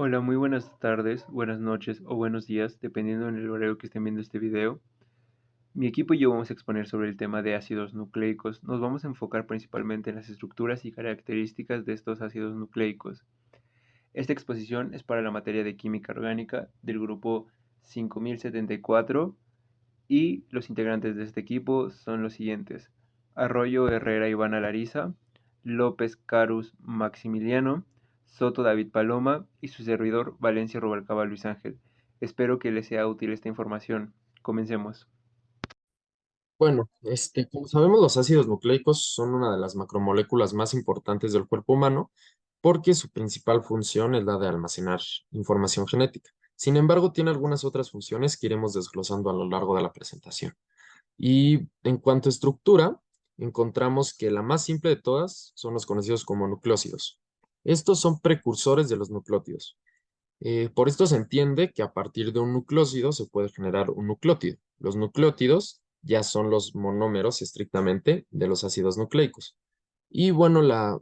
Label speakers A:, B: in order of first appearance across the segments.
A: Hola, muy buenas tardes, buenas noches o buenos días, dependiendo en el horario que estén viendo este video. Mi equipo y yo vamos a exponer sobre el tema de ácidos nucleicos. Nos vamos a enfocar principalmente en las estructuras y características de estos ácidos nucleicos. Esta exposición es para la materia de química orgánica del grupo 5074 y los integrantes de este equipo son los siguientes: Arroyo Herrera Ivana Larisa, López Carus Maximiliano, Soto David Paloma y su servidor Valencia Rubalcaba Luis Ángel. Espero que les sea útil esta información. Comencemos.
B: Bueno, como sabemos, los ácidos nucleicos son una de las macromoléculas más importantes del cuerpo humano porque su principal función es la de almacenar información genética. Sin embargo, tiene algunas otras funciones que iremos desglosando a lo largo de la presentación. Y en cuanto a estructura, encontramos que la más simple de todas son los conocidos como nucleósidos. Estos son precursores de los nucleótidos. Por esto se entiende que a partir de un nucleósido se puede generar un nucleótido. Los nucleótidos ya son los monómeros estrictamente de los ácidos nucleicos. Y bueno, la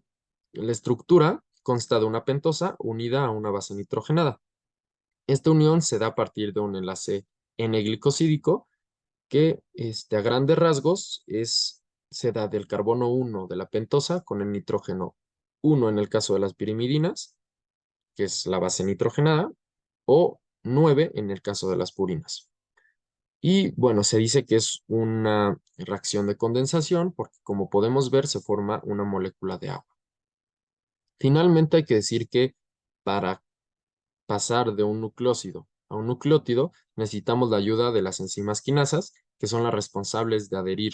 B: estructura consta de una pentosa unida a una base nitrogenada. Esta unión se da a partir de un enlace N-glicosídico que a grandes rasgos se da del carbono 1 de la pentosa con el nitrógeno 1 en el caso de las pirimidinas, que es la base nitrogenada, o 9 en el caso de las purinas. Y bueno, se dice que es una reacción de condensación porque como podemos ver se forma una molécula de agua. Finalmente hay que decir que para pasar de un nucleósido a un nucleótido necesitamos la ayuda de las enzimas quinasas, que son las responsables de adherir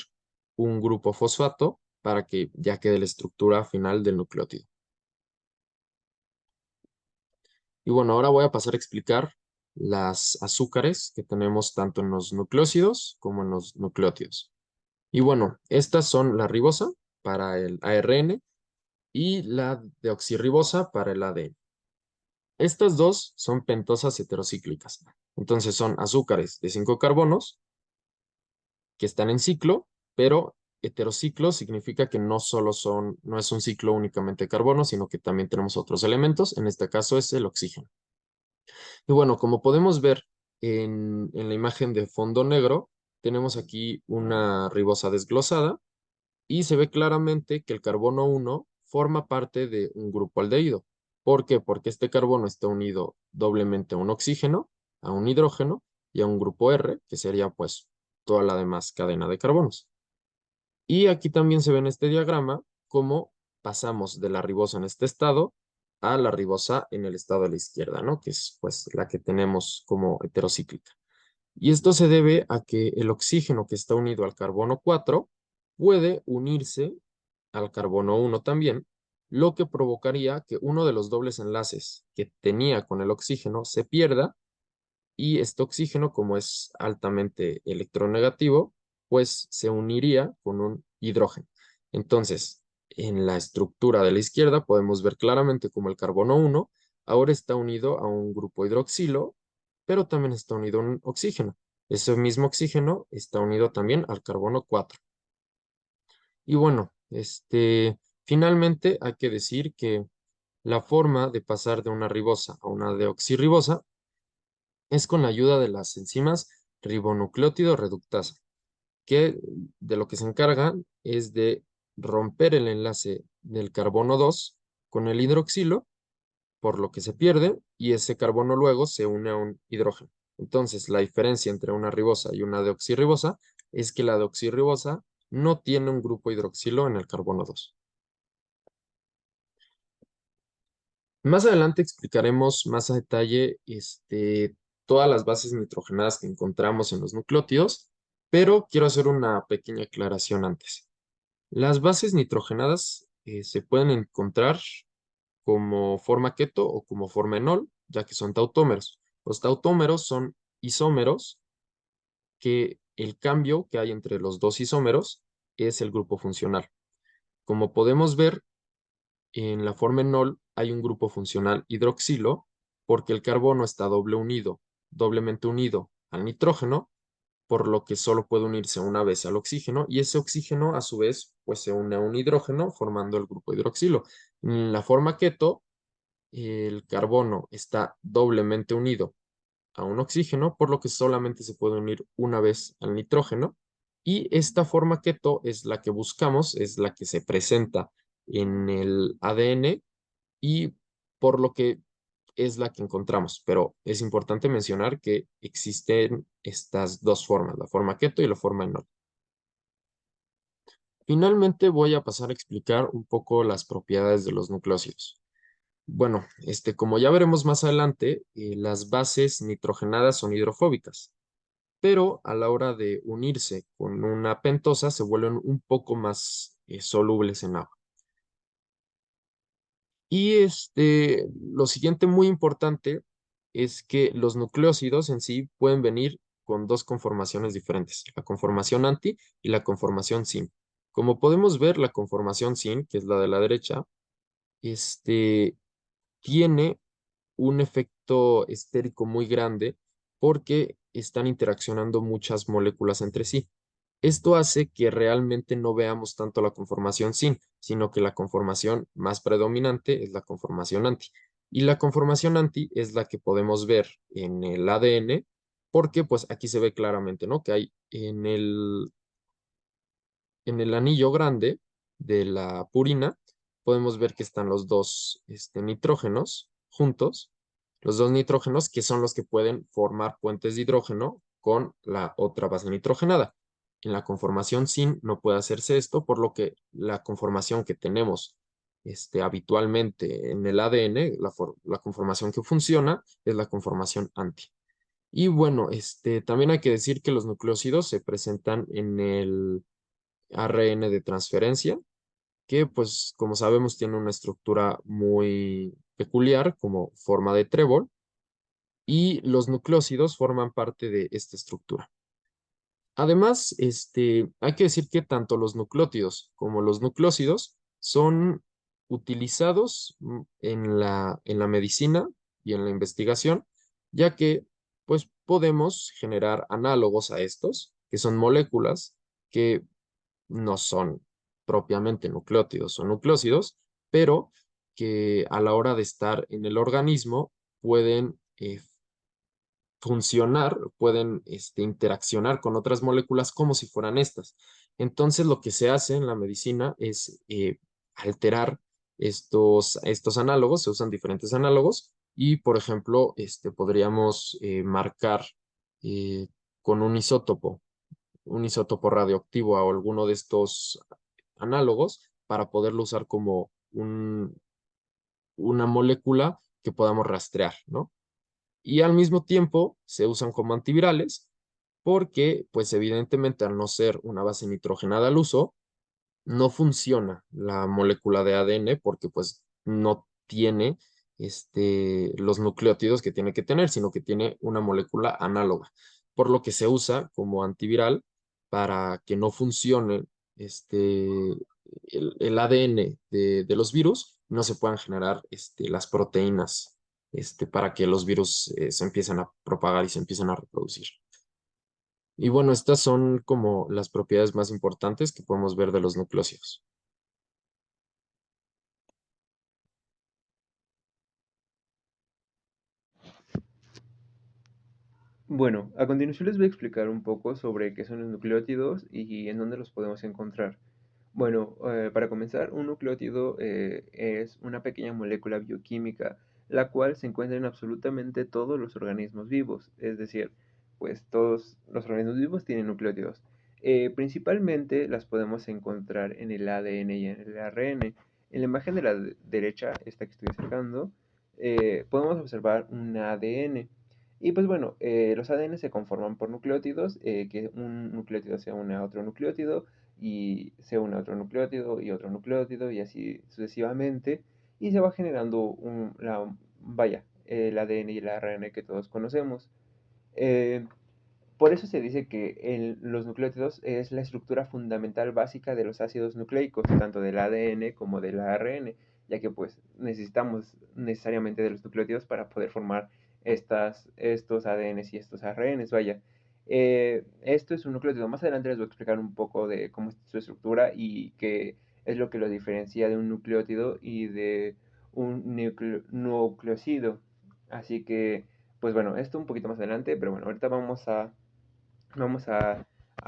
B: un grupo fosfato para que ya quede la estructura final del nucleótido. Y bueno, ahora voy a pasar a explicar las azúcares que tenemos tanto en los nucleósidos como en los nucleótidos. Y bueno, estas son la ribosa para el ARN y la deoxirribosa para el ADN. Estas dos son pentosas heterocíclicas. Entonces son azúcares de 5 carbonos que están en ciclo, pero heterociclo significa que no es un ciclo únicamente de carbono, sino que también tenemos otros elementos. En este caso es el oxígeno. Y bueno, como podemos ver en la imagen de fondo negro, tenemos aquí una ribosa desglosada y se ve claramente que el carbono 1 forma parte de un grupo aldehído. ¿Por qué? Porque este carbono está unido doblemente a un oxígeno, a un hidrógeno y a un grupo R, que sería pues toda la demás cadena de carbonos. Y aquí también se ve en este diagrama cómo pasamos de la ribosa en este estado a la ribosa en el estado de la izquierda, ¿no? Que es pues la que tenemos como heterocíclica. Y esto se debe a que el oxígeno que está unido al carbono 4 puede unirse al carbono 1 también, lo que provocaría que uno de los dobles enlaces que tenía con el oxígeno se pierda y este oxígeno, como es altamente electronegativo, pues se uniría con un hidrógeno. Entonces, en la estructura de la izquierda podemos ver claramente como el carbono 1 ahora está unido a un grupo hidroxilo, pero también está unido a un oxígeno. Ese mismo oxígeno está unido también al carbono 4. Y bueno, finalmente hay que decir que la forma de pasar de una ribosa a una deoxirribosa es con la ayuda de las enzimas ribonucleótido reductasa, que de lo que se encargan es de romper el enlace del carbono 2 con el hidroxilo, por lo que se pierde, y ese carbono luego se une a un hidrógeno. Entonces, la diferencia entre una ribosa y una deoxirribosa es que la deoxirribosa no tiene un grupo hidroxilo en el carbono 2. Más adelante explicaremos más a detalle todas las bases nitrogenadas que encontramos en los nucleótidos, pero quiero hacer una pequeña aclaración antes. Las bases nitrogenadas se pueden encontrar como forma keto o como forma enol, ya que son tautómeros. Los tautómeros son isómeros que el cambio que hay entre los dos isómeros es el grupo funcional. Como podemos ver, en la forma enol hay un grupo funcional hidroxilo porque el carbono está doblemente unido al nitrógeno, por lo que solo puede unirse una vez al oxígeno y ese oxígeno a su vez pues se une a un hidrógeno formando el grupo hidroxilo. En la forma keto, el carbono está doblemente unido a un oxígeno, por lo que solamente se puede unir una vez al nitrógeno. Y esta forma keto es la que buscamos, es la que se presenta en el ADN y por lo que es la que encontramos. Pero es importante mencionar que existen estas dos formas, la forma keto y la forma enol. Finalmente voy a pasar a explicar un poco las propiedades de los nucleósidos. Bueno, como ya veremos más adelante, las bases nitrogenadas son hidrofóbicas, pero a la hora de unirse con una pentosa se vuelven un poco más solubles en agua. Y lo siguiente muy importante es que los nucleósidos en sí pueden venir con dos conformaciones diferentes, la conformación anti y la conformación sin. Como podemos ver, la conformación sin, que es la de la derecha, este, tiene un efecto estérico muy grande porque están interaccionando muchas moléculas entre sí. Esto hace que realmente no veamos tanto la conformación sin, sino que la conformación más predominante es la conformación anti. Y la conformación anti es la que podemos ver en el ADN, porque pues aquí se ve claramente, ¿no? Que hay en el anillo grande de la purina, podemos ver que están los dos nitrógenos juntos, los dos nitrógenos que son los que pueden formar puentes de hidrógeno con la otra base nitrogenada. En la conformación sin no puede hacerse esto, por lo que la conformación que tenemos habitualmente en el ADN, la conformación que funciona, es la conformación anti. Y bueno, también hay que decir que los nucleósidos se presentan en el ARN de transferencia, que pues como sabemos tiene una estructura muy peculiar como forma de trébol y los nucleósidos forman parte de esta estructura. Además, hay que decir que tanto los nucleótidos como los nucleósidos son utilizados en la medicina y en la investigación, ya que pues podemos generar análogos a estos, que son moléculas que no son propiamente nucleótidos o nucleósidos, pero que a la hora de estar en el organismo pueden funcionar, pueden interaccionar con otras moléculas como si fueran estas. Entonces, lo que se hace en la medicina es alterar estos análogos, se usan diferentes análogos y, por ejemplo, podríamos marcar eh, con un isótopo radioactivo a alguno de estos análogos para poderlo usar como una molécula que podamos rastrear, ¿no? Y al mismo tiempo se usan como antivirales porque, pues evidentemente, al no ser una base nitrogenada al uso, no funciona la molécula de ADN porque pues no tiene los nucleótidos que tiene que tener, sino que tiene una molécula análoga, por lo que se usa como antiviral para que no funcione el ADN de los virus, no se puedan generar las proteínas para que los virus se empiecen a propagar y se empiecen a reproducir. Y bueno, estas son como las propiedades más importantes que podemos ver de los nucleósidos.
A: Bueno, a continuación les voy a explicar un poco sobre qué son los nucleótidos y en dónde los podemos encontrar. Bueno, para comenzar, un nucleótido es una pequeña molécula bioquímica, la cual se encuentra en absolutamente todos los organismos vivos, es decir, pues todos los organismos vivos tienen nucleótidos. Principalmente las podemos encontrar en el ADN y en el ARN. En la imagen de la derecha, esta que estoy acercando, podemos observar un ADN. Y pues bueno, los ADN se conforman por nucleótidos, que un nucleótido se une a otro nucleótido y se une a otro nucleótido y así sucesivamente y se va generando el ADN y el ARN que todos conocemos. Eh, por eso se dice que los nucleótidos es la estructura fundamental básica de los ácidos nucleicos, tanto del ADN como del ARN, ya que pues necesitamos necesariamente de los nucleótidos para poder formar estos ADNs y estos ARNs, vaya. Esto es un nucleótido. Más adelante les voy a explicar un poco de cómo es su estructura y qué es lo que lo diferencia de un nucleótido y de un nucleócido. Así que, pues bueno, esto un poquito más adelante, pero bueno, ahorita vamos a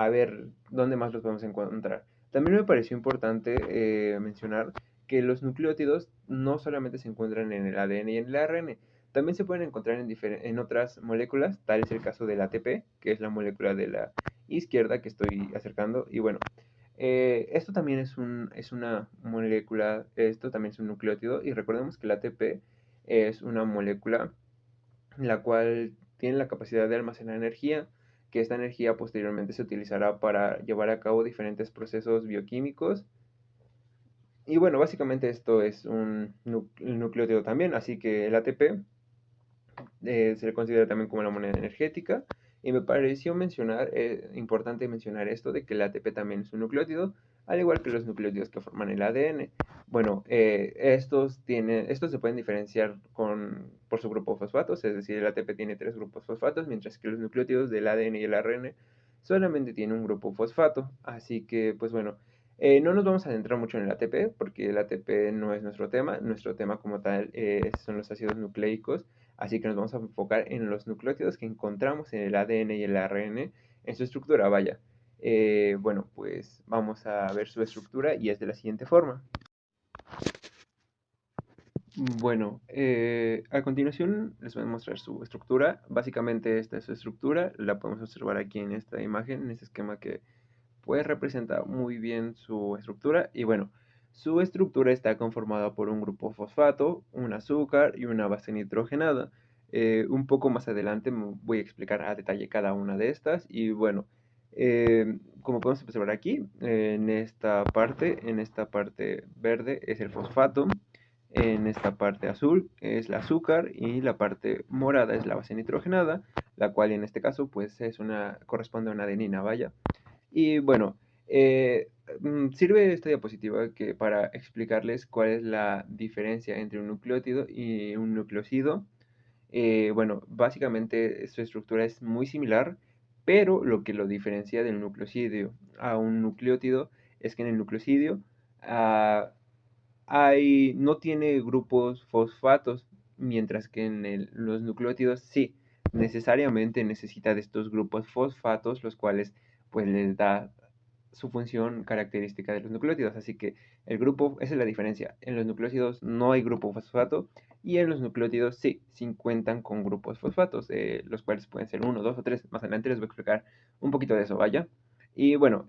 A: ver dónde más los podemos encontrar. También me pareció importante mencionar que los nucleótidos no solamente se encuentran en el ADN y en el ARN, también se pueden encontrar en otras moléculas, tal es el caso del ATP, que es la molécula de la izquierda que estoy acercando. Y bueno, esto también es una molécula, esto también es un nucleótido, y recordemos que el ATP es una molécula la cual tiene la capacidad de almacenar energía, que esta energía posteriormente se utilizará para llevar a cabo diferentes procesos bioquímicos. Y bueno, básicamente esto es un nucleótido también, así que el ATP se le considera también como la moneda energética. Y me pareció importante mencionar esto de que el ATP también es un nucleótido, al igual que los nucleótidos que forman el ADN. Bueno, estos se pueden diferenciar por su grupo fosfatos, es decir, el ATP tiene 3 grupos fosfatos, mientras que los nucleótidos del ADN y el ARN solamente tienen un grupo fosfato. Así que, pues bueno, no nos vamos a adentrar mucho en el ATP, porque el ATP no es nuestro tema como tal son los ácidos nucleicos. Así que nos vamos a enfocar en los nucleótidos que encontramos en el ADN y el ARN, en su estructura, vaya. Bueno, pues vamos a ver su estructura y es de la siguiente forma. Bueno, a continuación les voy a mostrar su estructura. Básicamente esta es su estructura, la podemos observar aquí en esta imagen, en este esquema que pues representa muy bien su estructura. Y bueno, su estructura está conformada por un grupo fosfato, un azúcar y una base nitrogenada. Un poco más adelante voy a explicar a detalle cada una de estas. Y bueno, como podemos observar aquí, en esta parte verde es el fosfato, en esta parte azul es el azúcar y la parte morada es la base nitrogenada, la cual en este caso pues corresponde a una adenina, vaya. Y bueno, sirve esta diapositiva para explicarles cuál es la diferencia entre un nucleótido y un nucleócido. Bueno, básicamente su estructura es muy similar, pero lo que lo diferencia del nucleocidio a un nucleótido es que en el nucleocidio ah, no tiene grupos fosfatos, mientras que en los nucleótidos sí, necesariamente necesita de estos grupos fosfatos, los cuales pues les da su función característica de los nucleótidos. Así que esa es la diferencia. En los nucleósidos no hay grupo fosfato y en los nucleótidos sí cuentan con grupos fosfatos, los cuales pueden ser uno, dos o tres. Más adelante les voy a explicar un poquito de eso, vaya. Y bueno,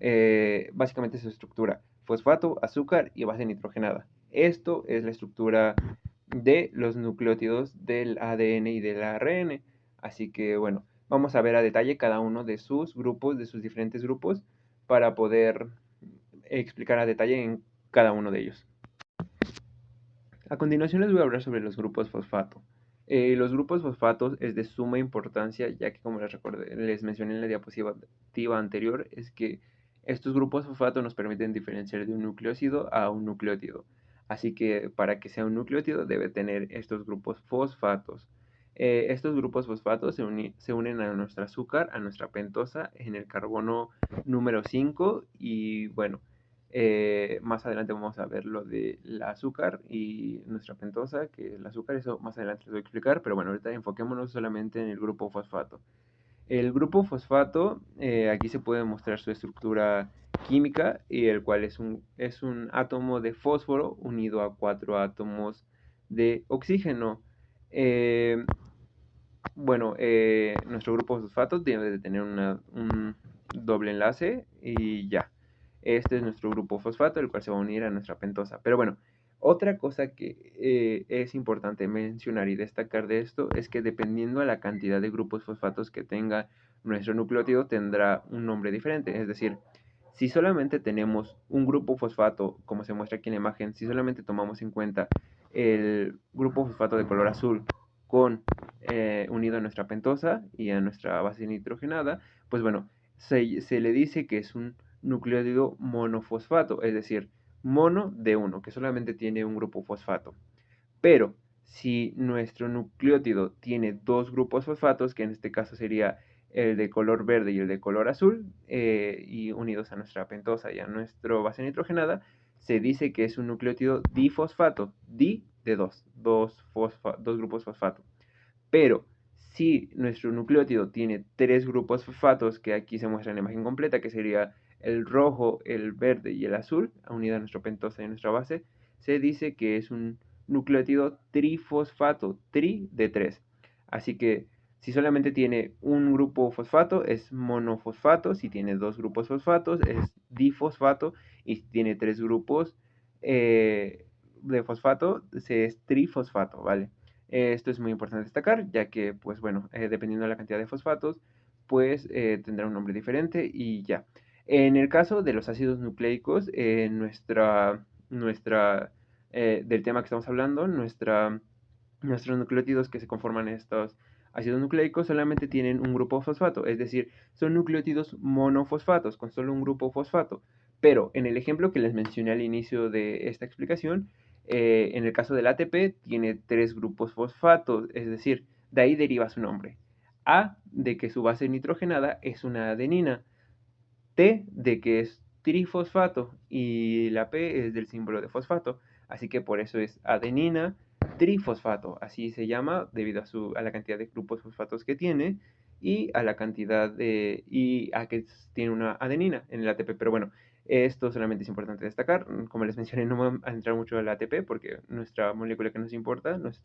A: básicamente su estructura: fosfato, azúcar y base nitrogenada. Esto es la estructura de los nucleótidos del ADN y del ARN. Así que bueno, vamos a ver a detalle cada uno de sus grupos, de sus diferentes grupos, para poder explicar a detalle en cada uno de ellos. A continuación les voy a hablar sobre los grupos fosfato. Los grupos fosfatos es de suma importancia, ya que como les mencioné en la diapositiva anterior, es que estos grupos fosfato nos permiten diferenciar de un nucleócido a un nucleótido. Así que para que sea un nucleótido debe tener estos grupos fosfatos. Estos grupos fosfatos se unen a nuestro azúcar, a nuestra pentosa, en el carbono número 5. Y bueno, más adelante vamos a ver lo del azúcar y nuestra pentosa, que el azúcar, eso más adelante les voy a explicar, pero bueno, ahorita enfoquémonos solamente en el grupo fosfato. El grupo fosfato, aquí se puede mostrar su estructura química, y el cual es un átomo de fósforo unido a 4 átomos de oxígeno. Eh, bueno, nuestro grupo fosfato debe de tener un doble enlace y ya. Este es nuestro grupo fosfato, el cual se va a unir a nuestra pentosa. Pero bueno, otra cosa que es importante mencionar y destacar de esto es que dependiendo a la cantidad de grupos fosfatos que tenga nuestro nucleótido, tendrá un nombre diferente. Es decir, si solamente tenemos un grupo fosfato, como se muestra aquí en la imagen, si solamente tomamos en cuenta el grupo fosfato de color azul con unido a nuestra pentosa y a nuestra base nitrogenada, pues bueno, se le dice que es un nucleótido monofosfato, es decir, mono de uno, que solamente tiene un grupo fosfato. Pero si nuestro nucleótido tiene 2 grupos fosfatos, que en este caso sería el de color verde y el de color azul, y unidos a nuestra pentosa y a nuestra base nitrogenada, se dice que es un nucleótido difosfato. Di de dos grupos fosfato. Pero si nuestro nucleótido tiene tres grupos fosfatos, que aquí se muestra en la imagen completa, que sería el rojo, el verde y el azul, unido a nuestra pentosa y nuestra base, se dice que es un nucleótido trifosfato, tri de 3. Así que si solamente tiene un grupo fosfato es monofosfato, si tiene dos grupos fosfatos es difosfato y si tiene tres grupos de fosfato es trifosfato, ¿vale? Esto es muy importante destacar, ya que, pues bueno, dependiendo de la cantidad de fosfatos, pues tendrá un nombre diferente y ya. En el caso de los ácidos nucleicos, del tema que estamos hablando, nuestros nucleótidos que se conforman en estos ácidos nucleicos solamente tienen un grupo fosfato, es decir, son nucleótidos monofosfatos con solo un grupo fosfato. Pero en el ejemplo que les mencioné al inicio de esta explicación, en el caso del ATP tiene tres grupos fosfatos, es decir, de ahí deriva su nombre. A de que su base nitrogenada es una adenina, T de que es trifosfato y la P es del símbolo de fosfato, así que por eso es adenina trifosfato, así se llama debido a la cantidad de grupos fosfatos que tiene y a la cantidad y a que tiene una adenina en el ATP, pero bueno, esto solamente es importante destacar, como les mencioné no vamos a entrar mucho al ATP porque nuestra molécula que nos importa, los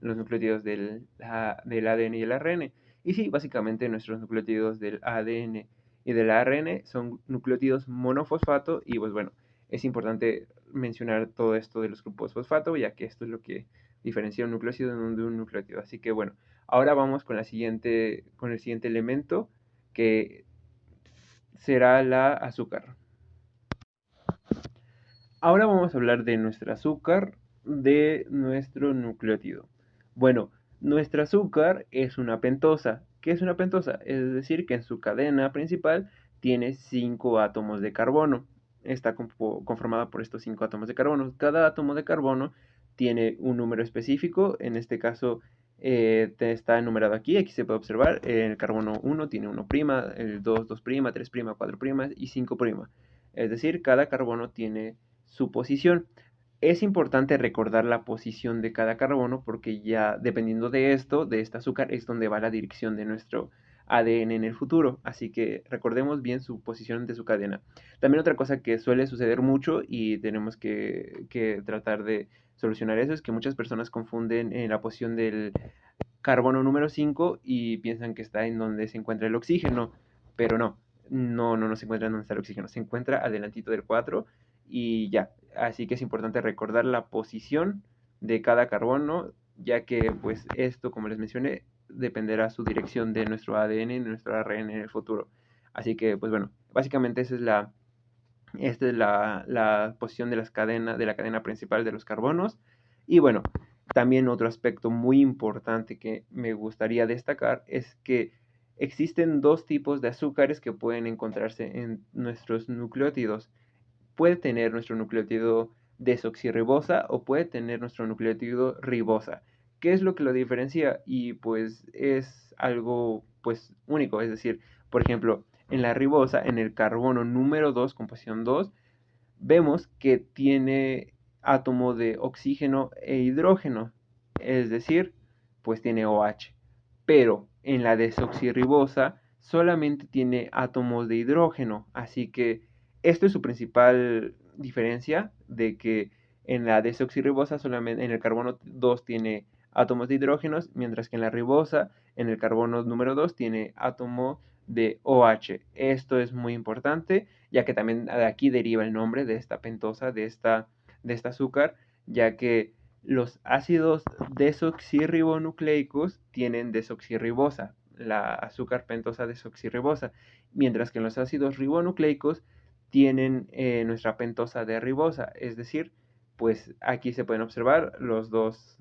A: nucleótidos del ADN y el ARN, y sí, básicamente nuestros nucleótidos del ADN y del ARN son nucleótidos monofosfato y pues bueno, es importante mencionar todo esto de los grupos fosfato ya que esto es lo que diferencia un nucleótido de un nucleótido. Así que bueno, ahora vamos con el siguiente elemento que será la azúcar. Ahora vamos a hablar de nuestro azúcar, de nuestro nucleótido. Bueno, nuestro azúcar es una pentosa. ¿Qué es una pentosa? Es decir, que en su cadena principal tiene 5 átomos de carbono. Está conformada por estos 5 átomos de carbono. Cada átomo de carbono tiene un número específico. En este caso está enumerado aquí. Aquí se puede observar. El carbono 1 tiene 1', el 2, 2', 3', 4' y 5'. Es decir, cada carbono tiene su posición. Es importante recordar la posición de cada carbono porque ya dependiendo de esto, de este azúcar, es donde va la dirección de nuestro ADN en el futuro. Así que recordemos bien su posición de su cadena. También otra cosa que suele suceder mucho y tenemos que tratar de solucionar eso es que muchas personas confunden la posición del carbono número 5 y piensan que está en donde se encuentra el oxígeno, pero no se encuentra en donde está el oxígeno, se encuentra adelantito del 4 y ya, así que es importante recordar la posición de cada carbono, ya que pues esto, como les mencioné, dependerá su dirección de nuestro ADN y nuestro ARN en el futuro. Así que pues bueno, básicamente esta es la posición de de la cadena principal de los carbonos. Y bueno, también otro aspecto muy importante que me gustaría destacar es que existen dos tipos de azúcares que pueden encontrarse en nuestros nucleótidos. Puede tener nuestro nucleótido desoxirribosa o puede tener nuestro nucleótido ribosa. ¿Qué es lo que lo diferencia? Y pues es algo pues único, es decir, por ejemplo, en la ribosa, en el carbono número 2, composición 2, vemos que tiene átomo de oxígeno e hidrógeno, es decir, pues tiene OH. Pero en la desoxirribosa solamente tiene átomos de hidrógeno, así que esto es su principal diferencia de que en la desoxirribosa solamente en el carbono 2 tiene átomos de hidrógenos, mientras que en la ribosa, en el carbono número 2 tiene átomo de OH. Esto es muy importante, ya que también de aquí deriva el nombre de esta pentosa, de esta azúcar, ya que los ácidos desoxirribonucleicos tienen desoxirribosa, la azúcar pentosa desoxirribosa, mientras que los ácidos ribonucleicos tienen nuestra pentosa de ribosa, es decir, pues aquí se pueden observar los dos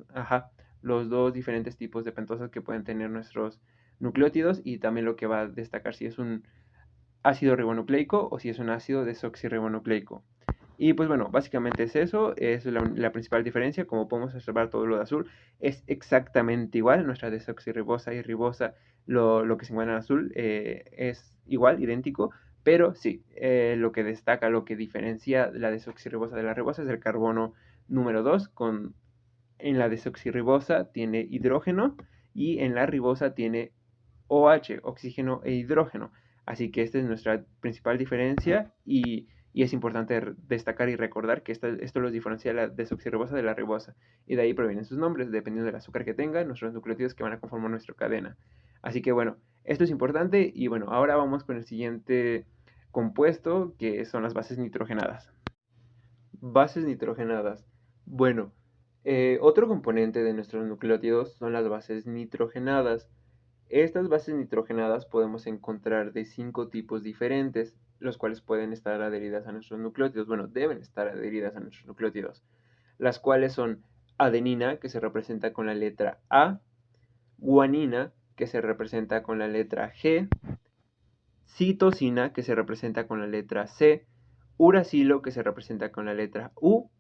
A: diferentes tipos de pentosas que pueden tener nuestros nucleótidos y también lo que va a destacar si es un ácido ribonucleico o si es un ácido desoxirribonucleico. Y pues bueno, básicamente es eso, es la principal diferencia, como podemos observar todo lo de azul es exactamente igual, nuestra desoxirribosa y ribosa, lo que se encuentra en azul es igual, idéntico, pero sí, lo que destaca, lo que diferencia la desoxirribosa de la ribosa es el carbono Número 2, en la desoxirribosa tiene hidrógeno y en la ribosa tiene OH, oxígeno e hidrógeno. Así que esta es nuestra principal diferencia y es importante destacar y recordar que esto los diferencia de la desoxirribosa de la ribosa. Y de ahí provienen sus nombres, dependiendo del azúcar que tenga, nuestros nucleótidos que van a conformar nuestra cadena. Así que bueno, esto es importante y bueno, ahora vamos con el siguiente compuesto que son las bases nitrogenadas. Bases nitrogenadas. Bueno, otro componente de nuestros nucleótidos son las bases nitrogenadas. Estas bases nitrogenadas podemos encontrar de 5 tipos diferentes, los cuales pueden estar adheridas a nuestros nucleótidos. Bueno, deben estar adheridas a nuestros nucleótidos, las cuales son adenina, que se representa con la letra A, guanina, que se representa con la letra G, citosina, que se representa con la letra C, uracilo, que se representa con la letra U,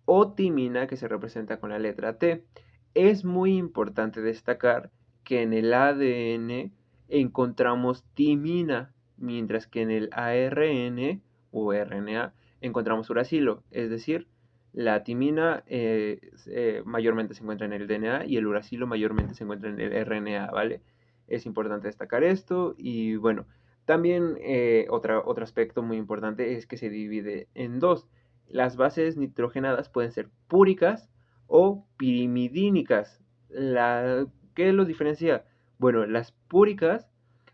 A: o timina, que se representa con la letra T. Es muy importante destacar que en el ADN encontramos timina, mientras que en el ARN o RNA encontramos uracilo, es decir, la timina mayormente se encuentra en el DNA y el uracilo mayormente se encuentra en el RNA, ¿vale? Es importante destacar esto y bueno, también otro aspecto muy importante es que se divide en dos. Las bases nitrogenadas pueden ser púricas o pirimidínicas. ¿Qué los diferencia? Bueno, las púricas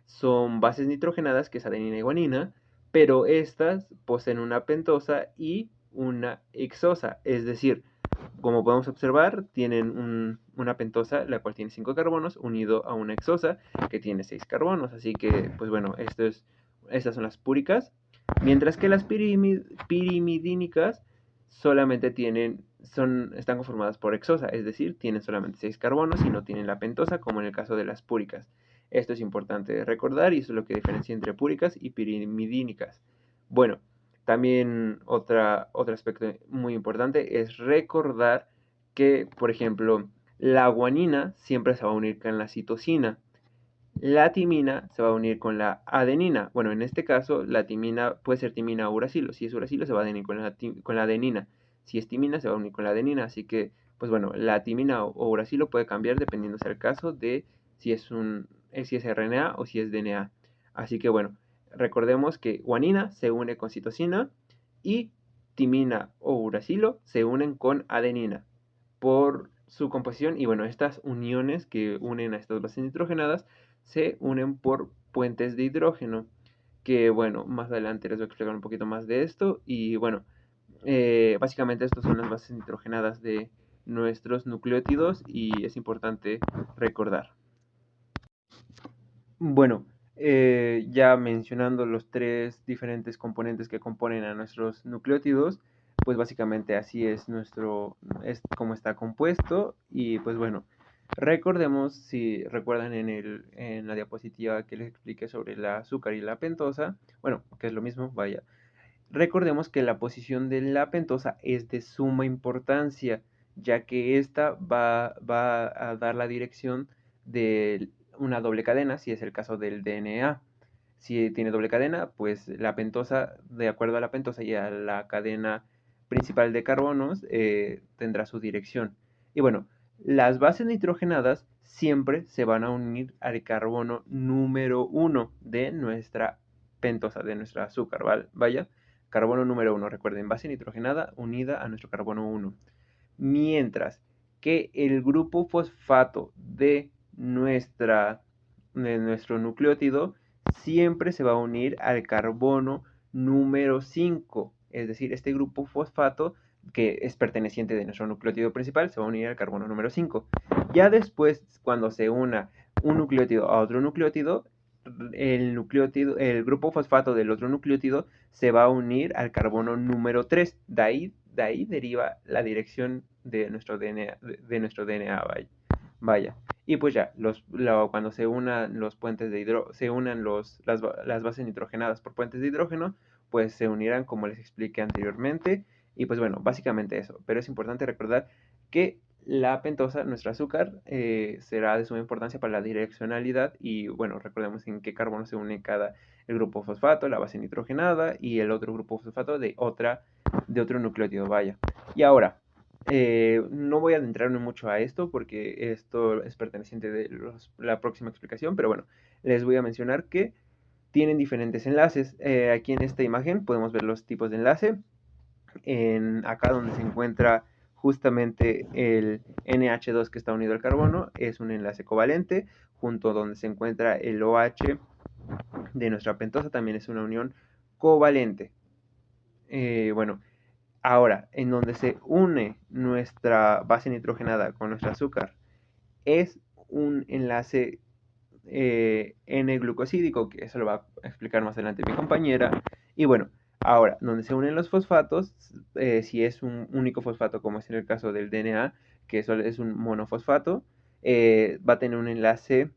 A: son bases nitrogenadas, que es adenina y guanina, pero estas poseen una pentosa y una hexosa, es decir, como podemos observar, tienen una pentosa, la cual tiene 5 carbonos, unido a una hexosa, que tiene 6 carbonos. Así que, pues bueno, estas son las púricas. Mientras que las pirimidínicas solamente están conformadas por hexosa, es decir, tienen solamente 6 carbonos y no tienen la pentosa, como en el caso de las púricas. Esto es importante recordar y eso es lo que diferencia entre púricas y pirimidínicas. Bueno, también otro aspecto muy importante es recordar que, por ejemplo, la guanina siempre se va a unir con la citosina. La timina se va a unir con la adenina. Bueno, en este caso, la timina puede ser timina o uracilo. Si es uracilo, se va a unir con la adenina. Si es timina, se va a unir con la adenina. Así que, pues bueno, la timina o uracilo puede cambiar dependiendo del caso de si es RNA o si es DNA. Así que, bueno, recordemos que guanina se une con citosina y timina o uracilo se unen con adenina por su composición. Y bueno, estas uniones que unen a estas bases nitrogenadas se unen por puentes de hidrógeno, que bueno, más adelante les voy a explicar un poquito más de esto. Y bueno, básicamente estas son las bases nitrogenadas de nuestros nucleótidos y es importante recordar. Bueno, ya mencionando los 3 diferentes componentes que componen a nuestros nucleótidos, pues básicamente así es como está compuesto y pues bueno, recordemos, si recuerdan en la diapositiva que les expliqué sobre el azúcar y la pentosa, bueno, que es lo mismo, vaya, recordemos que la posición de la pentosa es de suma importancia, ya que esta va a dar la dirección de una doble cadena, si es el caso del DNA. Si tiene doble cadena, pues la pentosa, de acuerdo a la pentosa y a la cadena principal de carbonos, tendrá su dirección. Y bueno, las bases nitrogenadas siempre se van a unir al carbono número 1 de nuestra pentosa, de nuestra azúcar, ¿vale? Vaya, carbono número 1, recuerden, base nitrogenada unida a nuestro carbono 1. Mientras que el grupo fosfato de nuestro nucleótido siempre se va a unir al carbono número 5. Es decir, este grupo fosfato que es perteneciente de nuestro nucleótido principal se va a unir al carbono número 5. Ya después, cuando se una un nucleótido a otro nucleótido, el grupo fosfato del otro nucleótido se va a unir al carbono número 3. De ahí deriva la dirección de nuestro DNA, vaya. Vaya. Y pues ya, cuando se unan los puentes de se unan las bases nitrogenadas por puentes de hidrógeno, pues se unirán como les expliqué anteriormente. Y pues bueno, básicamente eso. Pero es importante recordar que la pentosa, nuestro azúcar, será de suma importancia para la direccionalidad y bueno, recordemos en qué carbono se une el grupo fosfato, la base nitrogenada y el otro grupo fosfato de otro nucleótido, vaya. Y ahora, no voy a adentrarme mucho a esto porque esto es perteneciente de la próxima explicación, pero bueno, les voy a mencionar que tienen diferentes enlaces. Aquí en esta imagen podemos ver los tipos de enlace. Acá donde se encuentra justamente el NH2 que está unido al carbono, es un enlace covalente, junto donde se encuentra el OH de nuestra pentosa también es una unión covalente. Bueno, ahora, en donde se une nuestra base nitrogenada con nuestro azúcar, es un enlace N-glucosídico, que eso lo va a explicar más adelante mi compañera. Y bueno, ahora, donde se unen los fosfatos, si es un único fosfato, como es en el caso del DNA, que eso es un monofosfato, va a tener un enlace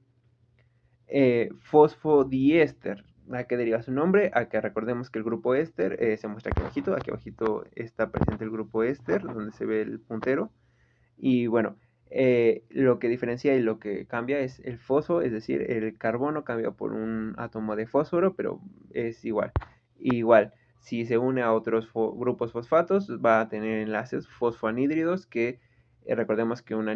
A: fosfodiéster. ¿A qué deriva su nombre? A que recordemos que el grupo éster se muestra aquí abajito está presente el grupo éster, donde se ve el puntero. Y bueno, lo que diferencia y lo que cambia es el fosfo, es decir, el carbono cambia por un átomo de fósforo, pero es igual. Igual, si se une a otros grupos fosfatos, va a tener enlaces fosfoanhídridos que recordemos que un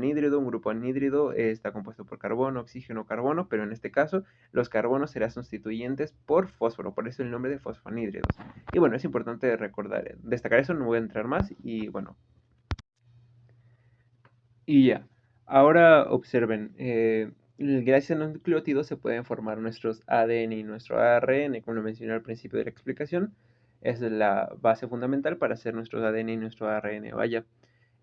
A: grupo anhídrido, está compuesto por carbono, oxígeno, carbono, pero en este caso los carbonos serán sustituyentes por fósforo, por eso el nombre de fosfoanhídridos. Y bueno, es importante recordar, destacar eso, no voy a entrar más y bueno, y ya, ahora observen, gracias a los nucleótidos se pueden formar nuestros ADN y nuestro ARN, como lo mencioné al principio de la explicación, es la base fundamental para hacer nuestros ADN y nuestro ARN, vaya.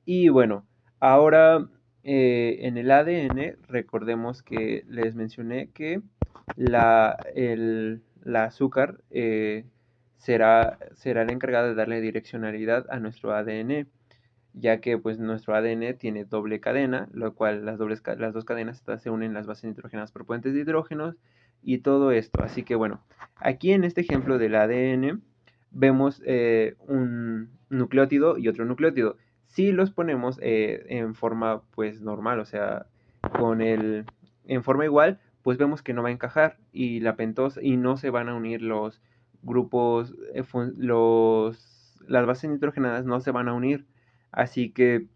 A: Y bueno, ahora en el ADN recordemos que les mencioné que la azúcar será la encargada de darle direccionalidad a nuestro ADN, ya que pues nuestro ADN tiene doble cadena, lo cual las dos cadenas se unen las bases nitrogenadas por puentes de hidrógenos y todo esto. Así que bueno, aquí en este ejemplo del ADN vemos un nucleótido y otro nucleótido. Si los ponemos en forma pues normal, o sea, en forma igual, pues vemos que no va a encajar y la pentosa y no se van a unir los grupos, las bases nitrogenadas no se van a unir. Así que,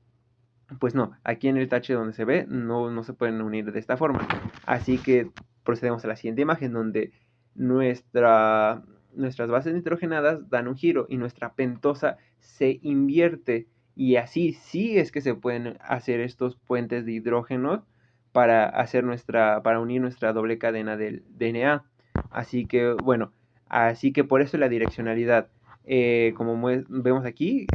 A: pues no, aquí en el tache donde se ve, no se pueden unir de esta forma. Así que procedemos a la siguiente imagen donde nuestras bases nitrogenadas dan un giro y nuestra pentosa se invierte. Y así sí es que se pueden hacer estos puentes de hidrógenos para unir nuestra doble cadena del DNA. Así que, bueno, así que por eso la direccionalidad. Como vemos aquí,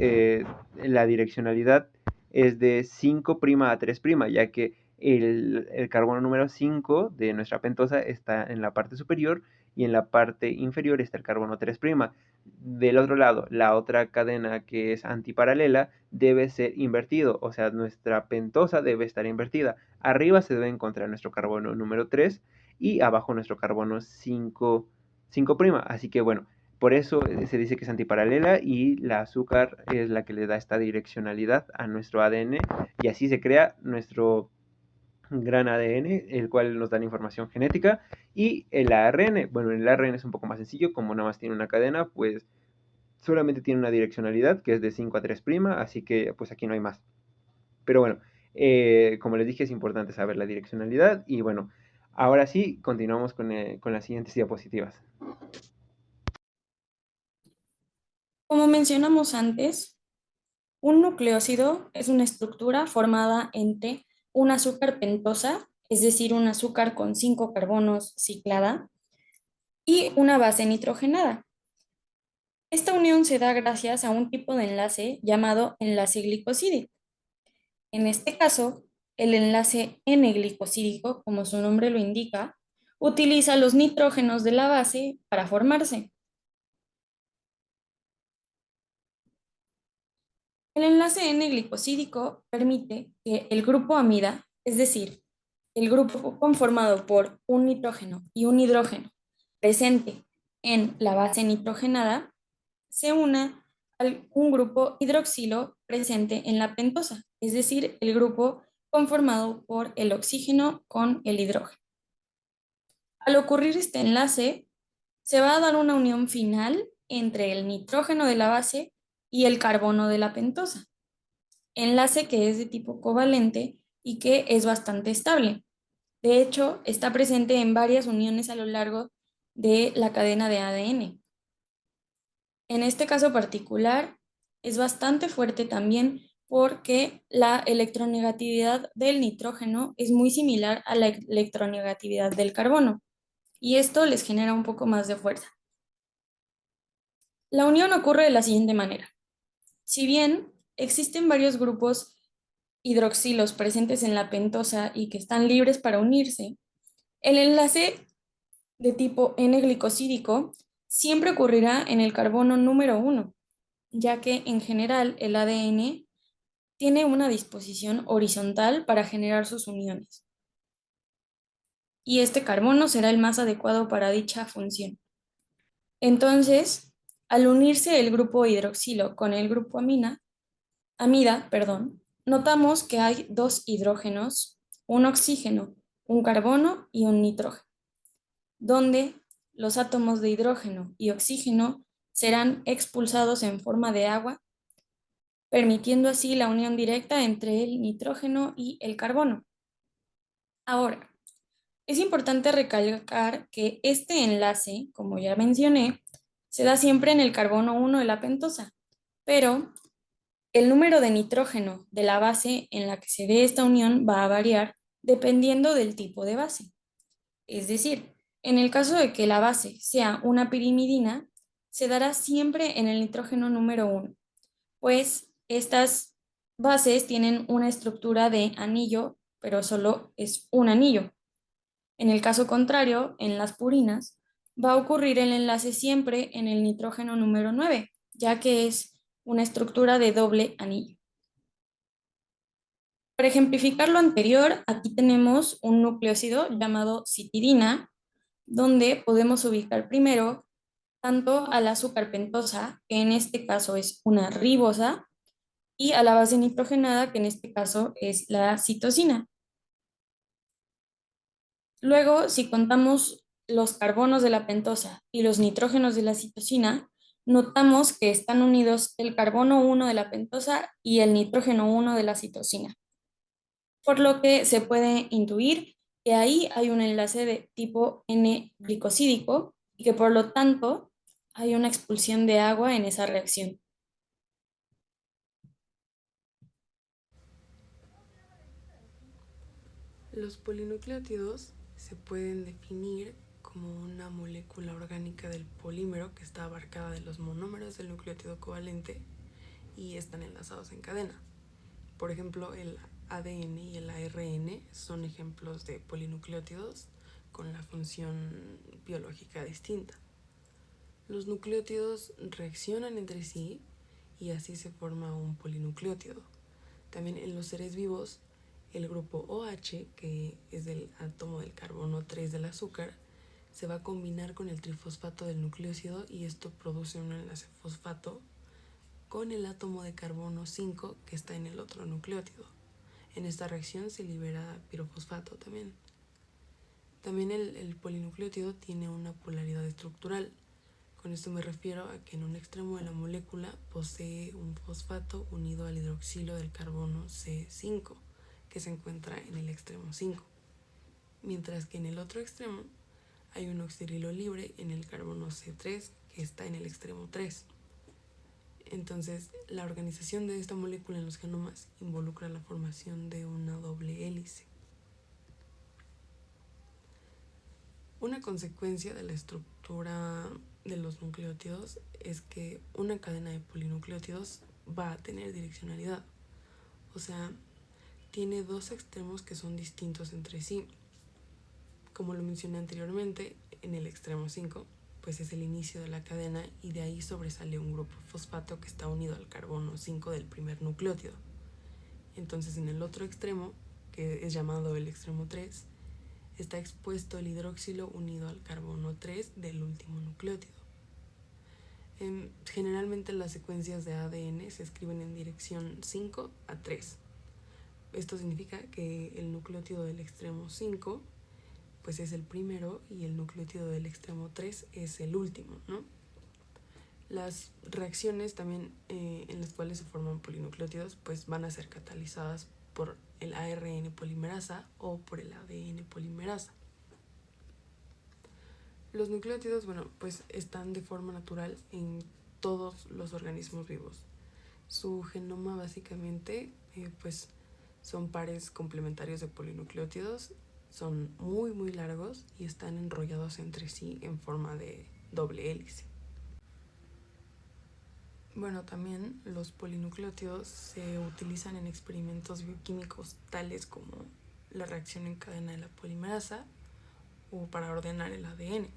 A: la direccionalidad es de 5' a 3', ya que el carbono número 5 de nuestra pentosa está en la parte superior y en la parte inferior está el carbono 3'. Del otro lado, la otra cadena que es antiparalela debe ser invertido, o sea, nuestra pentosa debe estar invertida. Arriba se debe encontrar nuestro carbono número 3 y abajo nuestro carbono 5'. Así que bueno, por eso se dice que es antiparalela y la azúcar es la que le da esta direccionalidad a nuestro ADN y así se crea nuestro gran ADN, el cual nos da la información genética. Y el ARN, bueno, el ARN es un poco más sencillo, como nada más tiene una cadena, pues solamente tiene una direccionalidad que es de 5 a 3', así que pues aquí no hay más. Pero bueno, como les dije, es importante saber la direccionalidad y bueno, ahora sí, continuamos con las siguientes diapositivas.
C: Como mencionamos antes, un nucleócido es una estructura formada entre un azúcar pentosa, es decir, un azúcar con 5 carbonos ciclada, y una base nitrogenada. Esta unión se da gracias a un tipo de enlace llamado enlace glicosídico. En este caso, el enlace N-glicosídico, como su nombre lo indica, utiliza los nitrógenos de la base para formarse. El enlace N-glicosídico permite que el grupo amida, es decir, el grupo conformado por un nitrógeno y un hidrógeno presente en la base nitrogenada, se una a un grupo hidroxilo presente en la pentosa, es decir, el grupo conformado por el oxígeno con el hidrógeno. Al ocurrir este enlace, se va a dar una unión final entre el nitrógeno de la base y el carbono de la pentosa, enlace que es de tipo covalente y que es bastante estable. De hecho, está presente en varias uniones a lo largo de la cadena de ADN. En este caso particular, es bastante fuerte también porque la electronegatividad del nitrógeno es muy similar a la electronegatividad del carbono, y esto les genera un poco más de fuerza. La unión ocurre de la siguiente manera. Si bien existen varios grupos hidroxilos presentes en la pentosa y que están libres para unirse, el enlace de tipo N-glicosídico siempre ocurrirá en el carbono número 1, ya que en general el ADN tiene una disposición horizontal para generar sus uniones, y este carbono será el más adecuado para dicha función. Entonces, al unirse el grupo hidroxilo con el grupo amida, notamos que hay dos hidrógenos, un oxígeno, un carbono y un nitrógeno, donde los átomos de hidrógeno y oxígeno serán expulsados en forma de agua, permitiendo así la unión directa entre el nitrógeno y el carbono. Ahora, es importante recalcar que este enlace, como ya mencioné, se da siempre en el carbono 1 de la pentosa, pero el número de nitrógeno de la base en la que se dé esta unión va a variar dependiendo del tipo de base. Es decir, en el caso de que la base sea una pirimidina, se dará siempre en el nitrógeno número 1, pues estas bases tienen una estructura de anillo, pero solo es un anillo. En el caso contrario, en las purinas, va a ocurrir el enlace siempre en el nitrógeno número 9, ya que es una estructura de doble anillo. Para ejemplificar lo anterior, aquí tenemos un nucleósido llamado citidina, donde podemos ubicar primero tanto al azúcar pentosa, que en este caso es una ribosa, y a la base nitrogenada, que en este caso es la citosina. Luego, si contamos los carbonos de la pentosa y los nitrógenos de la citosina, notamos que están unidos el carbono 1 de la pentosa y el nitrógeno 1 de la citosina, por lo que se puede intuir que ahí hay un enlace de tipo N-glicosídico y que por lo tanto hay una expulsión de agua en esa reacción.
D: Los polinucleótidos se pueden definir como una molécula orgánica del polímero que está abarcada de los monómeros del nucleótido covalente y están enlazados en cadena. Por ejemplo, el ADN y el ARN son ejemplos de polinucleótidos con la función biológica distinta. Los nucleótidos reaccionan entre sí y así se forma un polinucleótido. También en los seres vivos, el grupo OH, que es el átomo del carbono 3 del azúcar, se va a combinar con el trifosfato del nucleósido y esto produce un enlace fosfato con el átomo de carbono 5 que está en el otro nucleótido. En esta reacción se libera pirofosfato también. También el polinucleótido tiene una polaridad estructural. Con esto me refiero a que en un extremo de la molécula posee un fosfato unido al hidroxilo del carbono C5, que se encuentra en el extremo 5, mientras que en el otro extremo hay un oxidrilo libre en el carbono C3, que está en el extremo 3. Entonces, la organización de esta molécula en los genomas involucra la formación de una doble hélice. Una consecuencia de la estructura de los nucleótidos es que una cadena de polinucleótidos va a tener direccionalidad. O sea, tiene dos extremos que son distintos entre sí. Como lo mencioné anteriormente, en el extremo 5, pues es el inicio de la cadena y de ahí sobresale un grupo fosfato que está unido al carbono 5 del primer nucleótido. Entonces en el otro extremo, que es llamado el extremo 3, está expuesto el hidroxilo unido al carbono 3 del último nucleótido. Generalmente las secuencias de ADN se escriben en dirección 5 a 3. Esto significa que el nucleótido del extremo 5 pues es el primero y el nucleótido del extremo 3 es el último, ¿no? Las reacciones también en las cuales se forman polinucleótidos pues van a ser catalizadas por el ARN polimerasa o por el ADN polimerasa. Los nucleótidos, bueno, pues están de forma natural en todos los organismos vivos. Su genoma básicamente pues son pares complementarios de polinucleótidos, son muy largos y están enrollados entre sí en forma de doble hélice. Bueno, también los polinucleótidos se utilizan en experimentos bioquímicos tales como la reacción en cadena de la polimerasa o para ordenar el ADN.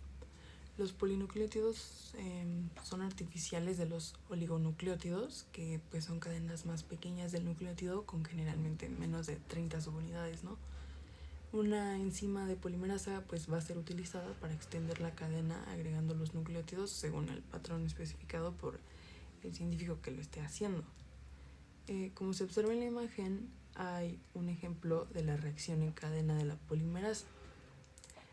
D: Los polinucleótidos son artificiales de los oligonucleótidos, que pues son cadenas más pequeñas del nucleótido con generalmente menos de 30 subunidades, ¿no? Una enzima de polimerasa pues va a ser utilizada para extender la cadena agregando los nucleótidos según el patrón especificado por el científico que lo esté haciendo. Como se observa en la imagen, hay un ejemplo de la reacción en cadena de la polimerasa.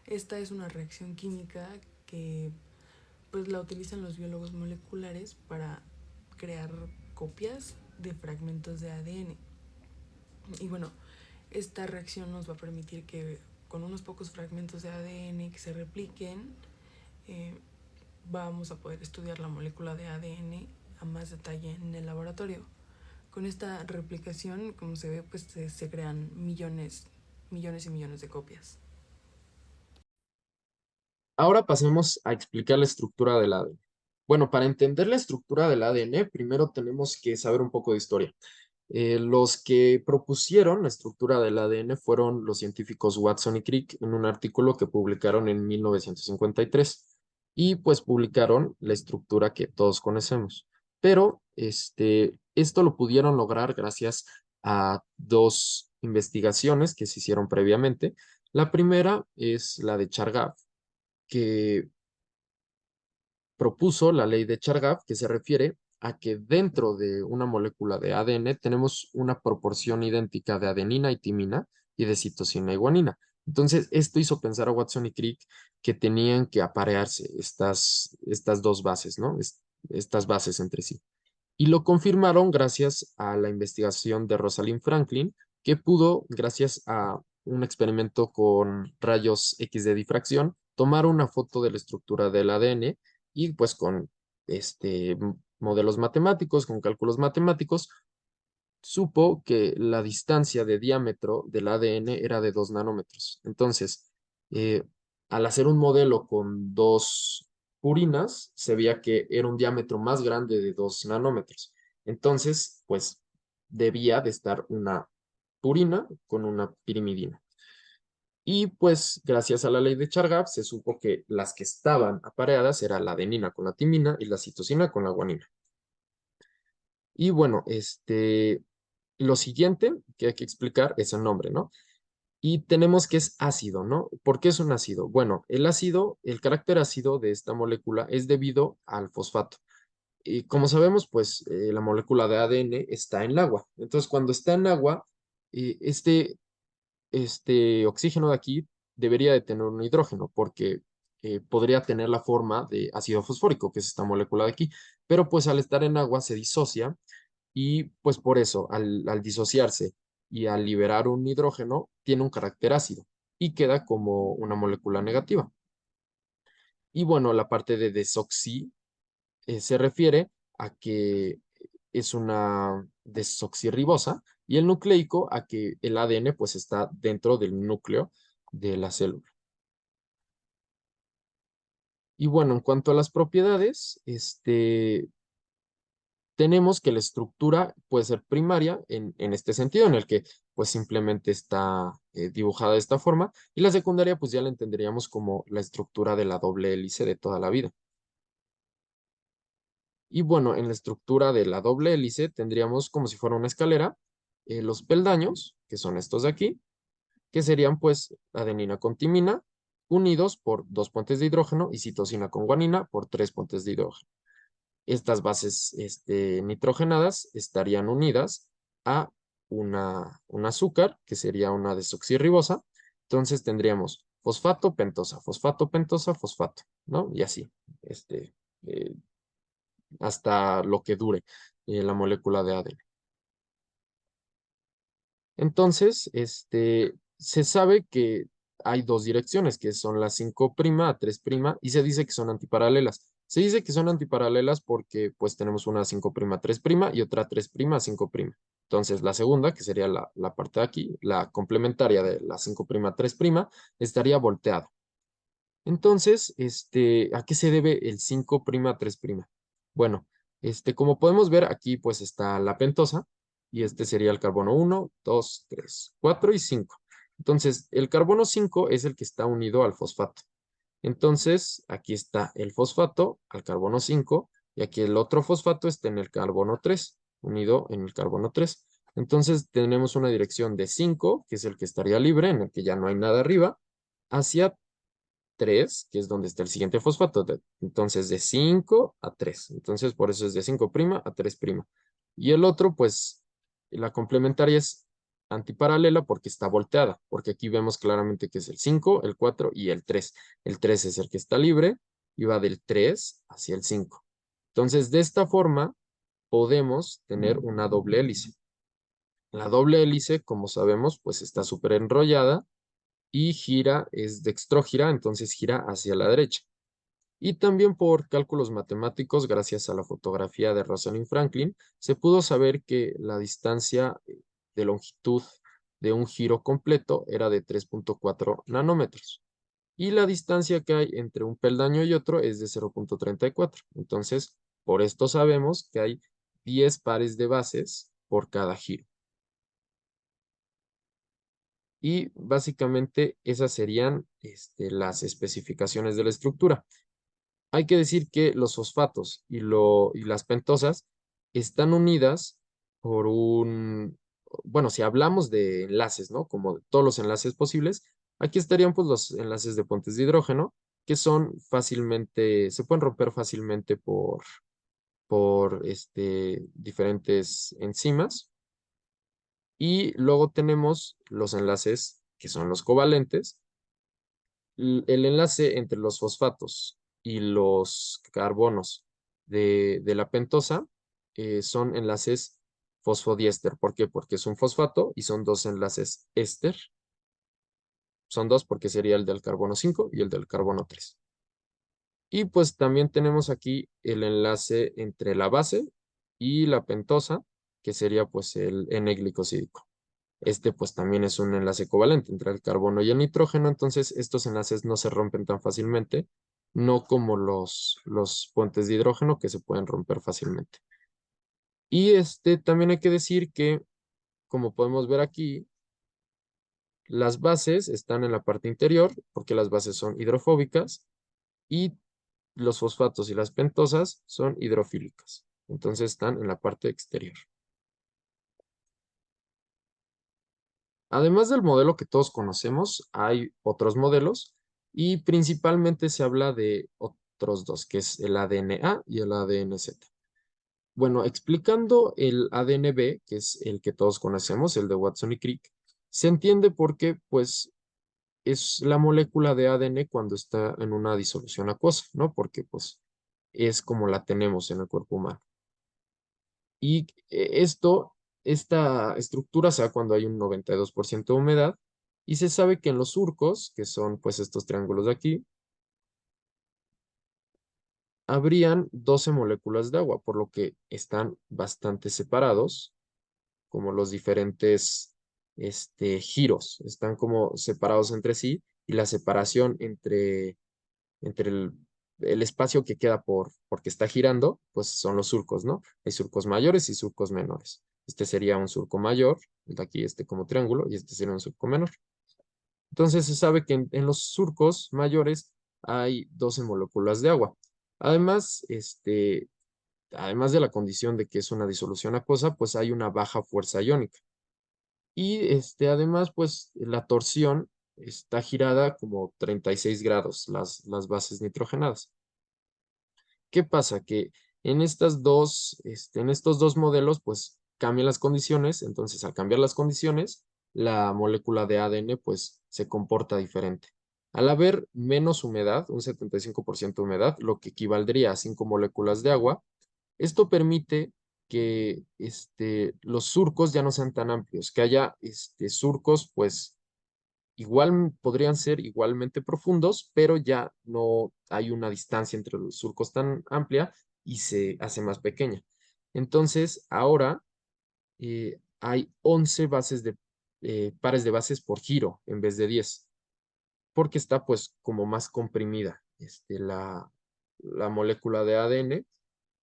D: Esta es una reacción química que pues la utilizan los biólogos moleculares para crear copias de fragmentos de ADN. Y bueno, esta reacción nos va a permitir que con unos pocos fragmentos de ADN que se repliquen, vamos a poder estudiar la molécula de ADN a más detalle en el laboratorio. Con esta replicación, como se ve, pues se crean millones y millones de copias.
B: Ahora pasemos a explicar la estructura del ADN. Bueno, para entender la estructura del ADN, primero tenemos que saber un poco de historia. Los que propusieron la estructura del ADN fueron los científicos Watson y Crick en un artículo que publicaron en 1953 y pues publicaron la estructura que todos conocemos. Pero esto lo pudieron lograr gracias a dos investigaciones que se hicieron previamente. La primera es la de Chargaff, que propuso la ley de Chargaff, que se refiere a que dentro de una molécula de ADN tenemos una proporción idéntica de adenina y timina y de citosina y guanina. Entonces, esto hizo pensar a Watson y Crick que tenían que aparearse estas dos bases, ¿no? Estas bases entre sí. Y lo confirmaron gracias a la investigación de Rosalind Franklin, que pudo, gracias a un experimento con rayos X de difracción, tomar una foto de la estructura del ADN y pues con modelos matemáticos, con cálculos matemáticos, supo que la distancia de diámetro del ADN era de 2 nanómetros. Entonces, eh, al hacer un modelo con dos purinas, se veía que era un diámetro más grande de 2 nanómetros. Entonces, pues debía de estar una purina con una pirimidina. Y pues gracias a la ley de Chargaff se supo que las que estaban apareadas era la adenina con la timina y la citosina con la guanina. Y bueno, lo siguiente que hay que explicar es el nombre, ¿no? Y tenemos que es ácido, ¿no? ¿Por qué es un ácido? Bueno, el ácido, el carácter ácido de esta molécula es debido al fosfato. Y como sabemos, pues la molécula de ADN está en el agua. Entonces, cuando está en agua, eh, este, este oxígeno de aquí debería de tener un hidrógeno, porque podría tener la forma de ácido fosfórico, que es esta molécula de aquí. Pero pues al estar en agua se disocia y pues por eso, al disociarse y al liberar un hidrógeno, tiene un carácter ácido y queda como una molécula negativa. Y bueno, la parte de desoxi se refiere a que es una desoxirribosa y el nucleico a que el ADN pues está dentro del núcleo de la célula. Y bueno, en cuanto a las propiedades, tenemos que la estructura puede ser primaria en este sentido, en el que pues simplemente está dibujada de esta forma, y la secundaria pues ya la entenderíamos como la estructura de la doble hélice de toda la vida. Y bueno, en la estructura de la doble hélice tendríamos como si fuera una escalera, los peldaños, que son estos de aquí, que serían pues adenina con timina, unidos por 2 puentes de hidrógeno, y citosina con guanina por 3 puentes de hidrógeno. estas bases nitrogenadas estarían unidas a un azúcar, que sería una desoxirribosa. Entonces tendríamos fosfato, pentosa, fosfato, pentosa, fosfato, ¿no? Y así, eh, hasta lo que dure la molécula de ADN. Entonces, se sabe que hay dos direcciones, que son la 5' a 3', y se dice que son antiparalelas. Se dice que son antiparalelas porque pues tenemos una 5' a 3' y otra 3' a 5'. Entonces, la segunda, que sería la parte de aquí, la complementaria de la 5' a 3', estaría volteada. Entonces, ¿a qué se debe el 5' a 3'? Bueno, como podemos ver, aquí pues está la pentosa, y este sería el carbono 1, 2, 3, 4 y 5. Entonces, el carbono 5 es el que está unido al fosfato. Entonces, aquí está el fosfato al carbono 5, y aquí el otro fosfato está en el carbono 3, unido en el carbono 3. Entonces, tenemos una dirección de 5, que es el que estaría libre, en el que ya no hay nada arriba, hacia 3, que es donde está el siguiente fosfato. Entonces, de 5 a 3. Entonces, por eso es de 5' a 3'. Y el otro, pues, la complementaria es antiparalela porque está volteada, porque aquí vemos claramente que es el 5, el 4 y el 3. El 3 es el que está libre y va del 3 hacia el 5. Entonces, de esta forma, podemos tener una doble hélice. La doble hélice, como sabemos, pues está súper enrollada y gira, es dextrógira, entonces gira hacia la derecha. Y también por cálculos matemáticos, gracias a la fotografía de Rosalind Franklin, se pudo saber que la distancia de longitud de un giro completo era de 3.4 nanómetros. Y la distancia que hay entre un peldaño y otro es de 0.34. Entonces, por esto sabemos que hay 10 pares de bases por cada giro. Y básicamente esas serían las especificaciones de la estructura. Hay que decir que los fosfatos y las pentosas están unidas por bueno, si hablamos de enlaces, ¿no? Como todos los enlaces posibles, aquí estarían pues los enlaces de puentes de hidrógeno, que son fácilmente, se pueden romper fácilmente por diferentes enzimas. Y luego tenemos los enlaces que son los covalentes. El enlace entre los fosfatos y los carbonos de la pentosa son enlaces fosfodiéster. ¿Por qué? Porque es un fosfato y son dos enlaces éster. Son dos porque sería el del carbono 5 y el del carbono 3. Y pues también tenemos aquí el enlace entre la base y la pentosa, que sería pues el N-glicosídico. Pues también es un enlace covalente entre el carbono y el nitrógeno, entonces estos enlaces no se rompen tan fácilmente, no como los puentes de hidrógeno que se pueden romper fácilmente. Y también hay que decir que, como podemos ver aquí, las bases están en la parte interior, porque las bases son hidrofóbicas, y los fosfatos y las pentosas son hidrofílicas, entonces están en la parte exterior. Además del modelo que todos conocemos, hay otros modelos y principalmente se habla de otros dos, que es el ADN-A y el ADN-Z. Bueno, explicando el ADN-B, que es el que todos conocemos, el de Watson y Crick, se entiende porque, pues, es la molécula de ADN cuando está en una disolución acuosa, ¿no? Porque, pues, es como la tenemos en el cuerpo humano. Y esta estructura se da cuando hay un 92% de humedad y se sabe que en los surcos, que son pues estos triángulos de aquí, habrían 12 moléculas de agua, por lo que están bastante separados, como los diferentes giros, están como separados entre sí y la separación entre el espacio que queda porque está girando, pues son los surcos, ¿no? Hay surcos mayores y surcos menores. Este sería un surco mayor, el de aquí como triángulo, y este sería un surco menor. Entonces se sabe que en los surcos mayores hay 12 moléculas de agua. Además, además de la condición de que es una disolución acuosa, pues hay una baja fuerza iónica. Y además, pues la torsión está girada como 36 grados, las bases nitrogenadas. ¿Qué pasa? Que En en estos dos modelos, pues cambian las condiciones. Entonces, al cambiar las condiciones, la molécula de ADN, pues se comporta diferente. Al haber menos humedad, un 75% de humedad, lo que equivaldría a 5 moléculas de agua, esto permite que los surcos ya no sean tan amplios, que haya surcos, pues igual podrían ser igualmente profundos, pero ya no hay una distancia entre los surcos tan amplia y se hace más pequeña. Entonces, ahora hay 11 pares de bases por giro en vez de 10, porque está pues como más comprimida la molécula de ADN,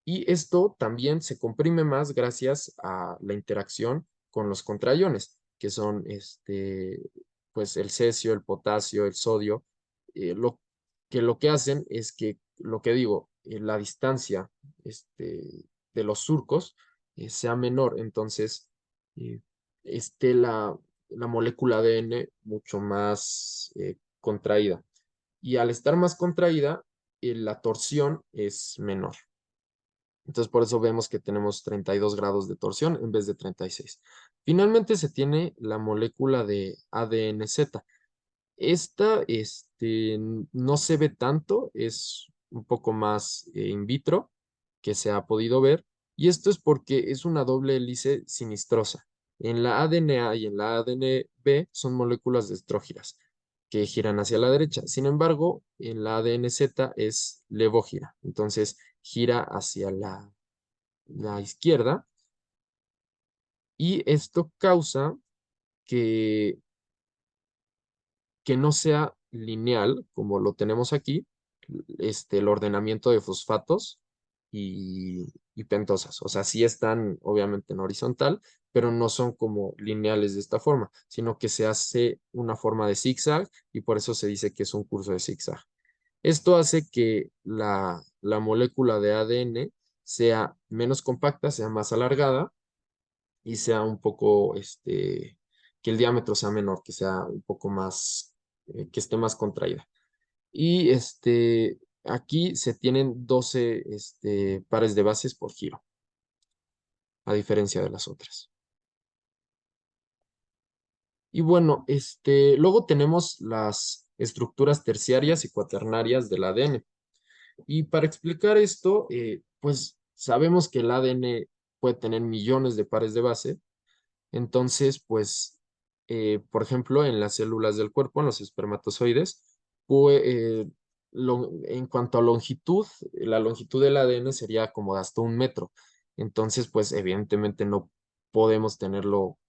B: y esto también se comprime más gracias a la interacción con los contraiones, que son pues el cesio, el potasio, el sodio. Lo que hacen es que, lo que digo, la distancia de los surcos sea menor. Entonces, eh, esté la molécula ADN mucho más contraída. Y al estar más contraída, la torsión es menor. Entonces, por eso vemos que tenemos 32 grados de torsión en vez de 36. Finalmente se tiene la molécula de ADNZ. Esta, no se ve tanto, es un poco más in vitro que se ha podido ver, y esto es porque es una doble hélice sinistrosa. En la ADNA y en la ADNB son moléculas de estrógiras que giran hacia la derecha. Sin embargo, en la ADNZ es levógira, entonces gira hacia la izquierda, y esto causa que que no sea lineal, como lo tenemos aquí, el ordenamiento de fosfatos y pentosas. O sea, sí están obviamente en horizontal, pero no son como lineales de esta forma, sino que se hace una forma de zigzag, y por eso se dice que es un curso de zigzag. Esto hace que la molécula de ADN sea menos compacta, sea más alargada, y sea un poco, que el diámetro sea menor, que sea un poco más, que esté más contraída. Y aquí se tienen 12 pares de bases por giro, a diferencia de las otras. Y bueno, luego tenemos las estructuras terciarias y cuaternarias del ADN. Y para explicar esto, pues sabemos que el ADN puede tener millones de pares de base. Entonces, pues, por ejemplo, en las células del cuerpo, en los espermatozoides, en cuanto a longitud, la longitud del ADN sería como de hasta 1 metro. Entonces, pues, evidentemente no podemos tenerlo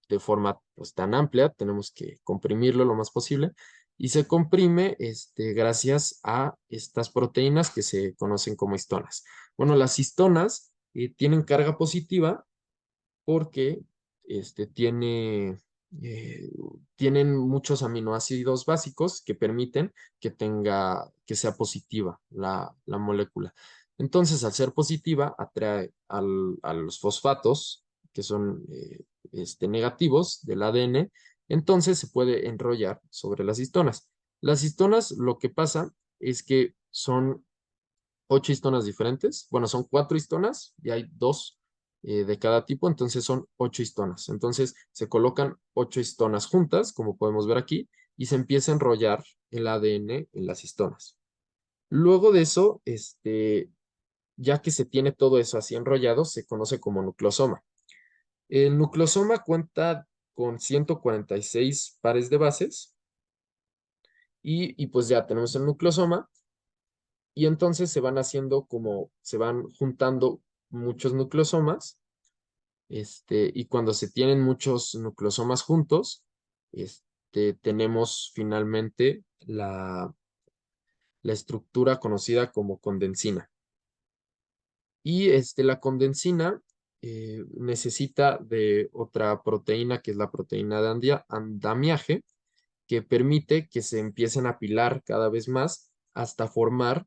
B: de forma pues, tan amplia, tenemos que comprimirlo lo más posible. Y se comprime gracias a estas proteínas que se conocen como histonas. Bueno, las histonas tienen carga positiva porque este, tiene, eh, tienen muchos aminoácidos básicos que permiten que sea positiva la molécula. Entonces, al ser positiva, atrae a los fosfatos, que son negativos del ADN, entonces se puede enrollar sobre las histonas. Las histonas, lo que pasa es que son 8 histonas diferentes. Bueno, son 4 histonas y hay 2 de cada tipo, entonces son 8 histonas. Entonces se colocan 8 histonas juntas, como podemos ver aquí, y se empieza a enrollar el ADN en las histonas. Luego de eso, ya que se tiene todo eso así enrollado, se conoce como nucleosoma. El nucleosoma cuenta con 146 pares de bases, y pues ya tenemos el nucleosoma. Y entonces se van juntando muchos nucleosomas, y cuando se tienen muchos nucleosomas juntos, tenemos finalmente la estructura conocida como condensina. Y la condensina necesita de otra proteína, que es la proteína de andamiaje, que permite que se empiecen a apilar cada vez más hasta formar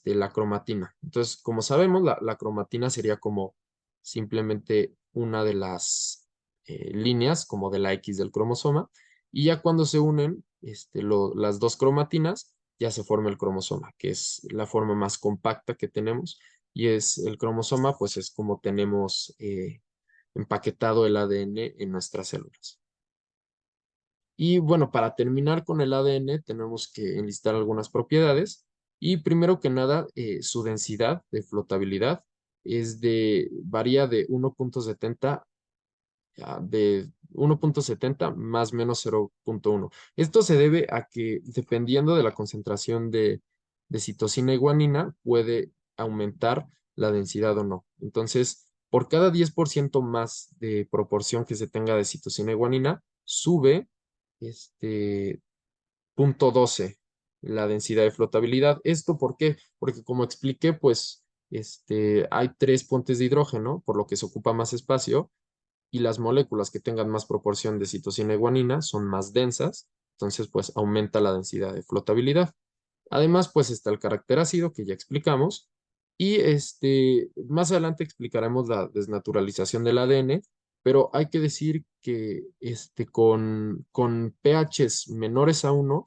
B: la cromatina. Entonces, como sabemos, la cromatina sería como simplemente una de las líneas, como de la X del cromosoma, y ya cuando se unen las dos cromatinas, ya se forma el cromosoma, que es la forma más compacta que tenemos, y es el cromosoma, pues es como tenemos empaquetado el ADN en nuestras células. Y bueno, para terminar con el ADN tenemos que enlistar algunas propiedades y primero que nada su densidad de flotabilidad varía de 1.70 más menos 0.1. Esto se debe a que dependiendo de la concentración de citosina y guanina puede aumentar la densidad o no. Entonces, por cada 10% más de proporción que se tenga de citosina y guanina, sube .12 la densidad de flotabilidad. ¿Esto por qué? Porque como expliqué, pues hay 3 puentes de hidrógeno, por lo que se ocupa más espacio, y las moléculas que tengan más proporción de citosina y guanina son más densas, entonces pues aumenta la densidad de flotabilidad. Además, pues está el carácter ácido que ya explicamos, y más adelante explicaremos la desnaturalización del ADN, pero hay que decir que con pHs menores a 1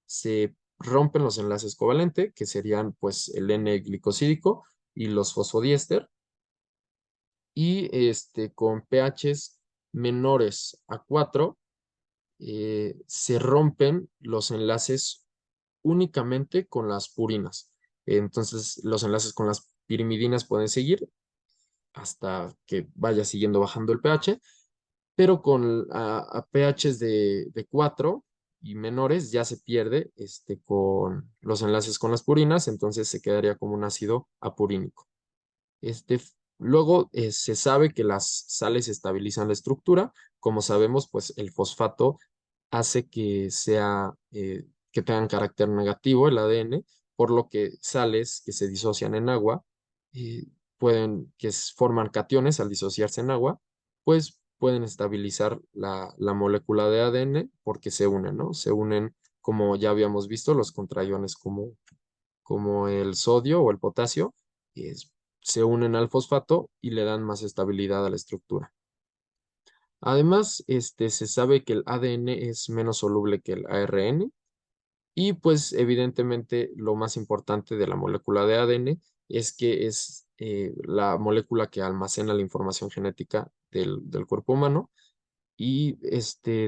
B: se rompen los enlaces covalentes, que serían pues el N-glicosídico y los fosfodiéster, y con pHs menores a 4 se rompen los enlaces únicamente con las purinas. Entonces, los enlaces con las pirimidinas pueden seguir hasta que vaya siguiendo bajando el pH, pero a pHs de 4 y menores ya se pierde con los enlaces con las purinas, entonces se quedaría como un ácido apurínico. Luego se sabe que las sales estabilizan la estructura. Como sabemos, pues el fosfato hace que tengan carácter negativo el ADN, por lo que sales que se disocian en agua, eh, forman cationes al disociarse en agua, pues pueden estabilizar la molécula de ADN porque se unen, ¿no? Se unen, como ya habíamos visto, los contraiones como el sodio o el potasio, se unen al fosfato y le dan más estabilidad a la estructura. Además, se sabe que el ADN es menos soluble que el ARN y pues evidentemente lo más importante de la molécula de ADN es que es la molécula que almacena la información genética del cuerpo humano y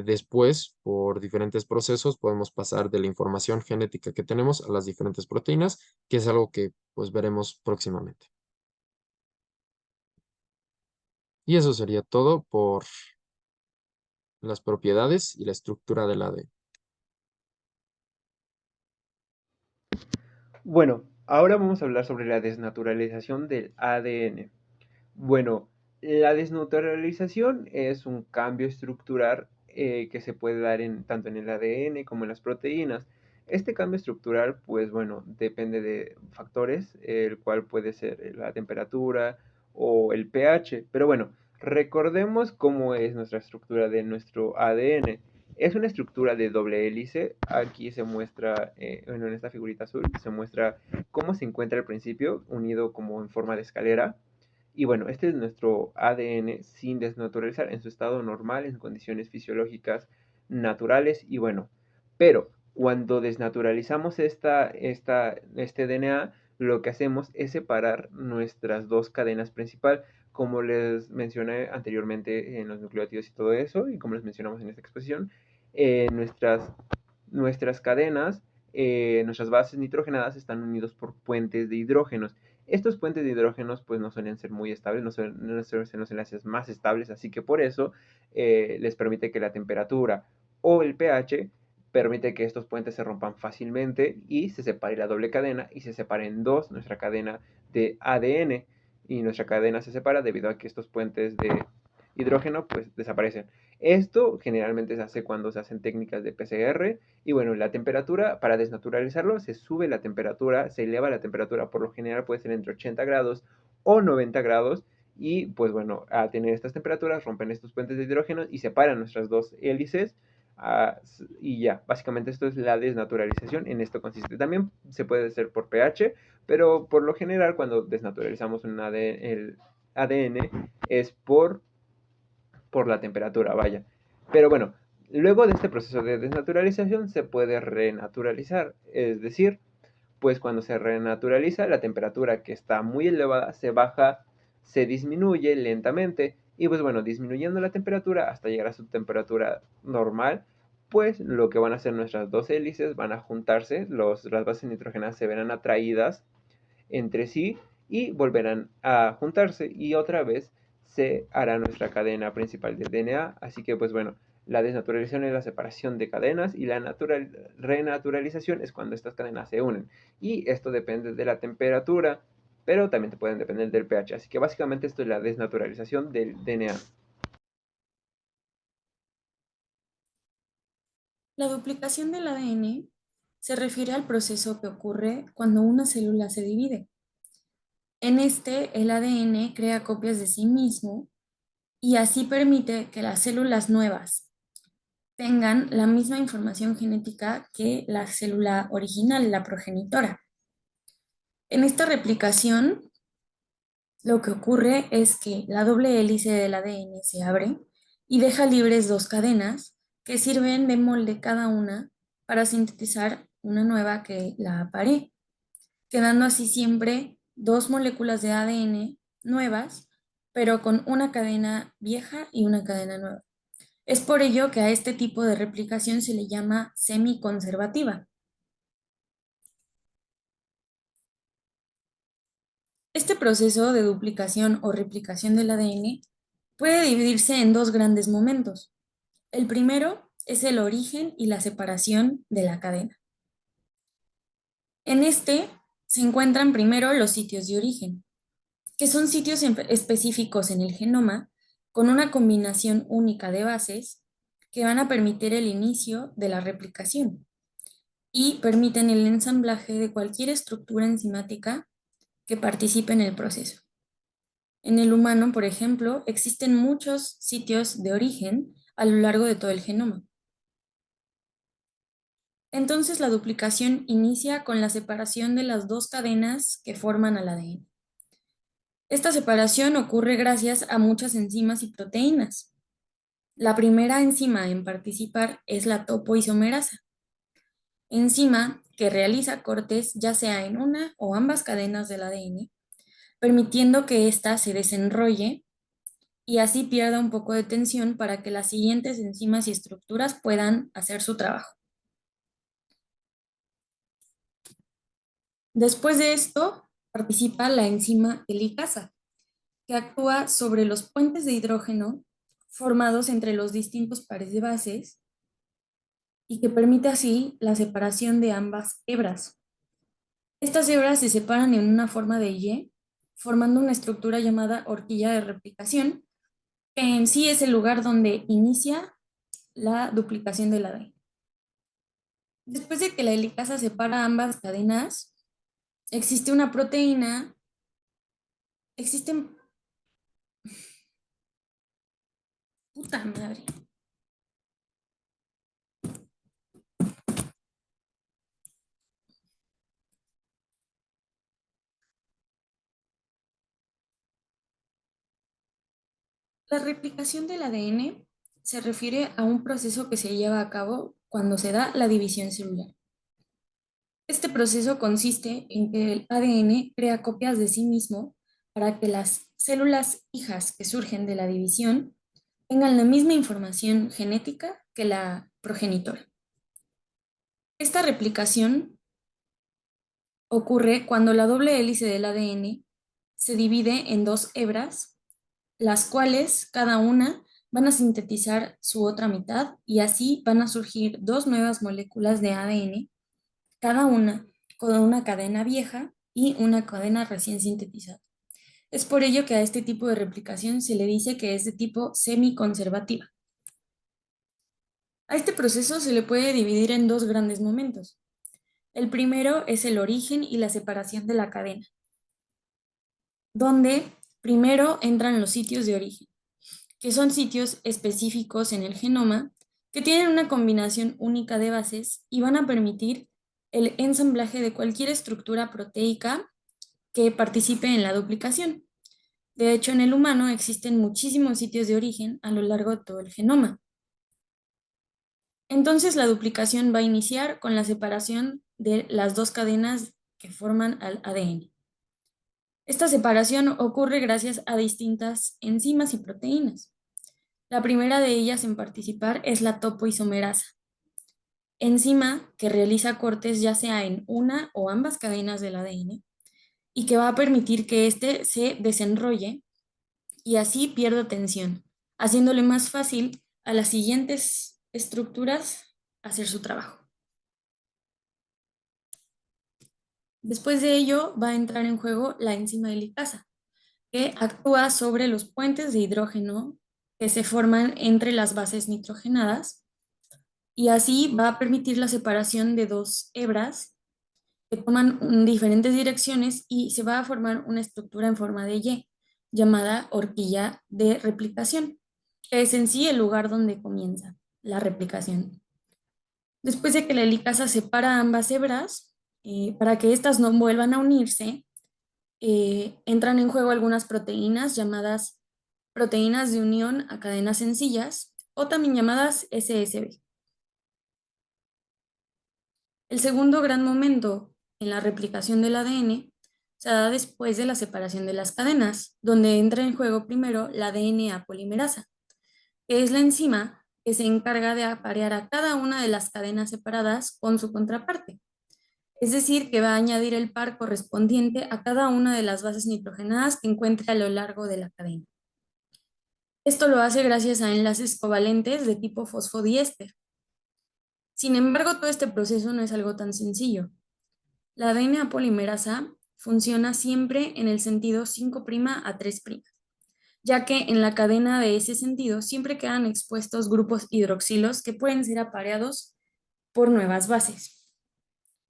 B: después, por diferentes procesos, podemos pasar de la información genética que tenemos a las diferentes proteínas, que es algo que pues veremos próximamente. Y eso sería todo por las propiedades y la estructura del ADN.
A: Bueno, ahora vamos a hablar sobre la desnaturalización del ADN. Bueno, la desnaturalización es un cambio estructural que se puede dar tanto en el ADN como en las proteínas. Este cambio estructural, pues bueno, depende de factores, el cual puede ser la temperatura o el pH. Pero bueno, recordemos cómo es nuestra estructura de nuestro ADN. Es una estructura de doble hélice. Aquí se muestra, bueno, en esta figurita azul, se muestra cómo se encuentra al principio, unido como en forma de escalera. Y bueno, este es nuestro ADN sin desnaturalizar, en su estado normal, en condiciones fisiológicas naturales. Y bueno, pero cuando desnaturalizamos este DNA, lo que hacemos es separar nuestras dos cadenas principales, como les mencioné anteriormente en los nucleótidos y todo eso, y como les mencionamos en esta exposición, nuestras cadenas, nuestras bases nitrogenadas están unidos por puentes de hidrógenos. Estos puentes de hidrógenos pues no suelen ser muy estables, no suelen ser los enlaces más estables, así que por eso les permite que la temperatura o el pH permite que estos puentes se rompan fácilmente y se separe la doble cadena y se separe en dos nuestra cadena de ADN, y nuestra cadena se separa debido a que estos puentes de hidrógeno pues desaparecen. Esto generalmente se hace cuando se hacen técnicas de PCR. Y bueno, la temperatura, para desnaturalizarlo, se sube la temperatura, se eleva la temperatura, por lo general puede ser entre 80 grados o 90 grados. Y pues bueno, al tener estas temperaturas, rompen estos puentes de hidrógeno y separan nuestras dos hélices. Y ya, básicamente esto es la desnaturalización, en esto consiste. También se puede hacer por pH, pero por lo general cuando desnaturalizamos el ADN es por la temperatura, vaya. Pero bueno, luego de este proceso de desnaturalización se puede renaturalizar, es decir, pues cuando se renaturaliza, la temperatura que está muy elevada se baja, se disminuye lentamente, y pues bueno, disminuyendo la temperatura hasta llegar a su temperatura normal, pues lo que van a hacer nuestras dos hélices van a juntarse, las bases nitrogenadas se verán atraídas entre sí y volverán a juntarse, y otra vez se hará nuestra cadena principal de DNA. Así que pues bueno, la desnaturalización es la separación de cadenas, y la renaturalización es cuando estas cadenas se unen. Y esto depende de la temperatura, pero también te pueden depender del pH. Así que básicamente esto es la desnaturalización del DNA.
C: La duplicación del ADN se refiere al proceso que ocurre cuando una célula se divide. En este, el ADN crea copias de sí mismo y así permite que las células nuevas tengan la misma información genética que la célula original, la progenitora. En esta replicación, lo que ocurre es que la doble hélice del ADN se abre y deja libres dos cadenas que sirven de molde cada una para sintetizar una nueva que la pare, quedando así siempre dos moléculas de ADN nuevas, pero con una cadena vieja y una cadena nueva. Es por ello que a este tipo de replicación se le llama semiconservativa. Este proceso de duplicación o replicación del ADN puede dividirse en dos grandes momentos. El primero es el origen y la separación de la cadena. En este se encuentran primero los sitios de origen, que son sitios específicos en el genoma con una combinación única de bases que van a permitir el inicio de la replicación y permiten el ensamblaje de cualquier estructura enzimática que participe en el proceso. En el humano, por ejemplo, existen muchos sitios de origen a lo largo de todo el genoma. Entonces, la duplicación inicia con la separación de las dos cadenas que forman al ADN. Esta separación ocurre gracias a muchas enzimas y proteínas. La primera enzima en participar es la topoisomerasa, enzima que realiza cortes ya sea en una o ambas cadenas del ADN, permitiendo que ésta se desenrolle y así pierda un poco de tensión para que las siguientes enzimas y estructuras puedan hacer su trabajo. Después de esto, participa la enzima helicasa, que actúa sobre los puentes de hidrógeno formados entre los distintos pares de bases y que permite así la separación de ambas hebras. Estas hebras se separan en una forma de Y, formando una estructura llamada horquilla de replicación, que en sí es el lugar donde inicia la duplicación del ADN. Después de que la helicasa separa ambas cadenas, existe una proteína, existen... Puta madre. La replicación del ADN se refiere a un proceso que se lleva a cabo cuando se da la división celular. Este proceso consiste en que el ADN crea copias de sí mismo para que las células hijas que surgen de la división tengan la misma información genética que la progenitora. Esta replicación ocurre cuando la doble hélice del ADN se divide en dos hebras, las cuales cada una van a sintetizar su otra mitad y así van a surgir dos nuevas moléculas de ADN, cada una con una cadena vieja y una cadena recién sintetizada. Es por ello que a este tipo de replicación se le dice que es de tipo semiconservativa. A este proceso se le puede dividir en dos grandes momentos. El primero es el origen y la separación de la cadena, donde primero entran los sitios de origen, que son sitios específicos en el genoma que tienen una combinación única de bases y van a permitir el ensamblaje de cualquier estructura proteica que participe en la duplicación. De hecho, en el humano existen muchísimos sitios de origen a lo largo de todo el genoma. Entonces, la duplicación va a iniciar con la separación de las dos cadenas que forman al ADN. Esta separación ocurre gracias a distintas enzimas y proteínas. La primera de ellas en participar es la topoisomerasa, enzima que realiza cortes ya sea en una o ambas cadenas del ADN y que va a permitir que éste se desenrolle y así pierda tensión, haciéndole más fácil a las siguientes estructuras hacer su trabajo. Después de ello va a entrar en juego la enzima helicasa, que actúa sobre los puentes de hidrógeno que se forman entre las bases nitrogenadas y así va a permitir la separación de dos hebras que toman diferentes direcciones y se va a formar una estructura en forma de Y, llamada horquilla de replicación, que es en sí el lugar donde comienza la replicación. Después de que la helicasa separa ambas hebras, para que éstas no vuelvan a unirse, entran en juego algunas proteínas llamadas proteínas de unión a cadenas sencillas o también llamadas SSB. El segundo gran momento en la replicación del ADN se da después de la separación de las cadenas, donde entra en juego primero la DNA polimerasa, que es la enzima que se encarga de aparear a cada una de las cadenas separadas con su contraparte. Es decir, que va a añadir el par correspondiente a cada una de las bases nitrogenadas que encuentre a lo largo de la cadena. Esto lo hace gracias a enlaces covalentes de tipo fosfodiéster. Sin embargo, todo este proceso no es algo tan sencillo. La DNA polimerasa funciona siempre en el sentido 5' a 3', ya que en la cadena de ese sentido siempre quedan expuestos grupos hidroxilos que pueden ser apareados por nuevas bases.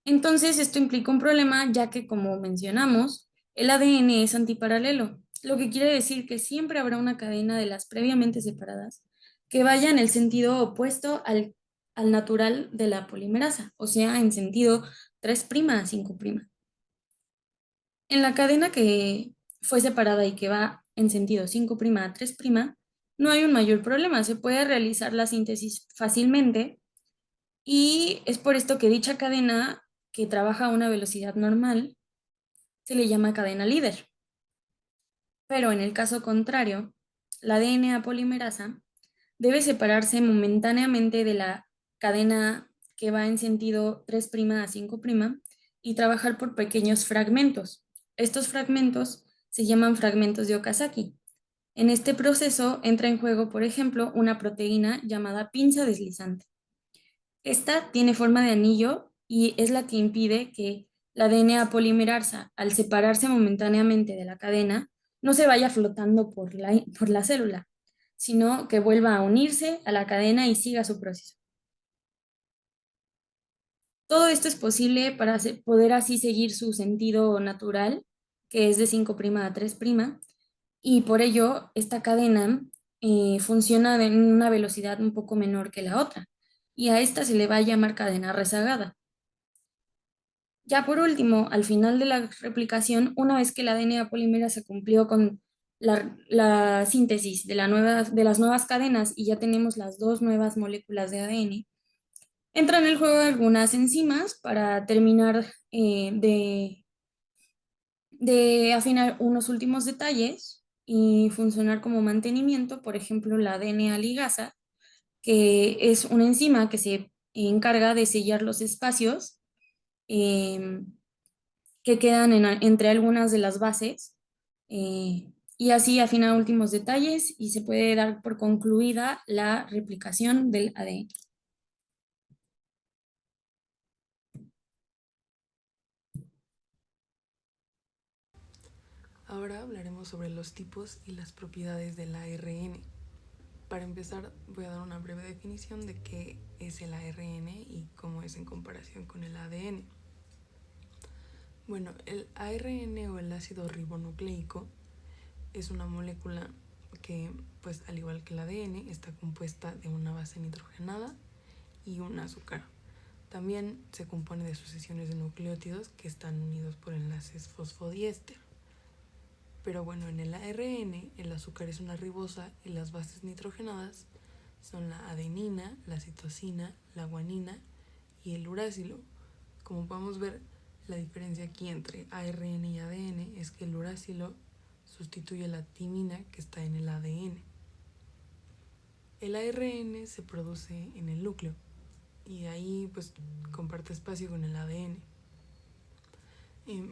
C: Entonces, esto implica un problema, ya que, como mencionamos, el ADN es antiparalelo, lo que quiere decir que siempre habrá una cadena de las previamente separadas que vaya en el sentido opuesto al natural de la polimerasa, o sea, en sentido 3' a 5'. En la cadena que fue separada y que va en sentido 5' a 3', no hay un mayor problema, se puede realizar la síntesis fácilmente y es por esto que dicha cadena, que trabaja a una velocidad normal, se le llama cadena líder. Pero en el caso contrario, la DNA polimerasa debe separarse momentáneamente de la cadena que va en sentido 3' a 5' y trabajar por pequeños fragmentos. Estos fragmentos se llaman fragmentos de Okazaki. En este proceso entra en juego, por ejemplo, una proteína llamada pinza deslizante. Esta tiene forma de anillo y es la que impide que la DNA polimerasa, al separarse momentáneamente de la cadena, no se vaya flotando por la célula, sino que vuelva a unirse a la cadena y siga su proceso. Todo esto es posible para poder así seguir su sentido natural, que es de 5' a 3', y por ello esta cadena funciona en una velocidad un poco menor que la otra, y a esta se le va a llamar cadena rezagada. Ya por último, al final de la replicación, una vez que la DNA polimerasa cumplió con la síntesis de las nuevas cadenas y ya tenemos las dos nuevas moléculas de ADN, entran en el juego algunas enzimas para terminar de afinar unos últimos detalles y funcionar como mantenimiento, por ejemplo, la DNA ligasa, que es una enzima que se encarga de sellar los espacios que quedan entre algunas de las bases y así afinar últimos detalles y se puede dar por concluida la replicación del ADN.
D: Ahora hablaremos sobre los tipos y las propiedades del ARN. Para empezar, voy a dar una breve definición de qué es el ARN y cómo es en comparación con el ADN. Bueno, el ARN o el ácido ribonucleico es una molécula que, pues al igual que el ADN, está compuesta de una base nitrogenada y un azúcar. También se compone de sucesiones de nucleótidos que están unidos por enlaces fosfodiéster. Pero bueno, en el ARN el azúcar es una ribosa y las bases nitrogenadas son la adenina, la citosina, la guanina y el uracilo. Como podemos ver, La diferencia aquí entre ARN y ADN es que el uracilo sustituye la timina que está en el ADN. El ARN se produce en el núcleo y ahí pues comparte espacio con el ADN.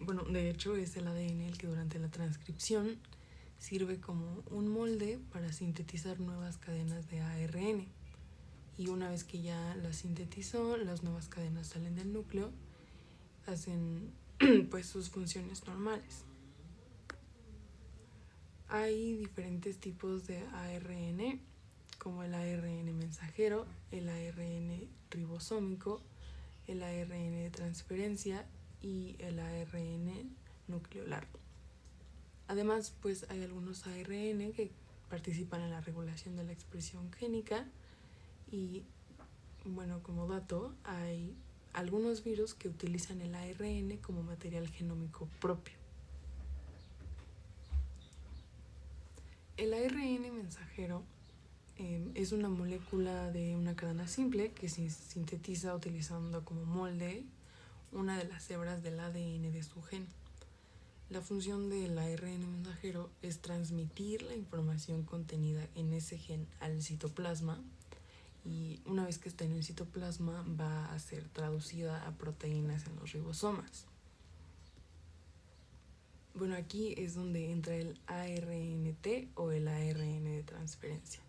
D: Bueno, de hecho es el ADN el que durante la transcripción sirve como un molde para sintetizar nuevas cadenas de ARN. Y una vez que ya las sintetizó, las nuevas cadenas salen del núcleo, hacen pues sus funciones normales. Hay diferentes tipos de ARN, como el ARN mensajero, el ARN ribosómico, el ARN de transferencia y el ARN nucleolar. Además, pues hay algunos ARN que participan en la regulación de la expresión génica y, bueno, como dato, hay algunos virus que utilizan el ARN como material genómico propio. El ARN mensajero es una molécula de una cadena simple que se sintetiza utilizando como molde una de las hebras del ADN de su gen. La función del ARN mensajero es transmitir la información contenida en ese gen al citoplasma y una vez que está en el citoplasma va a ser traducida a proteínas en los ribosomas. Bueno, aquí es donde entra el ARNT o el ARN de transferencia.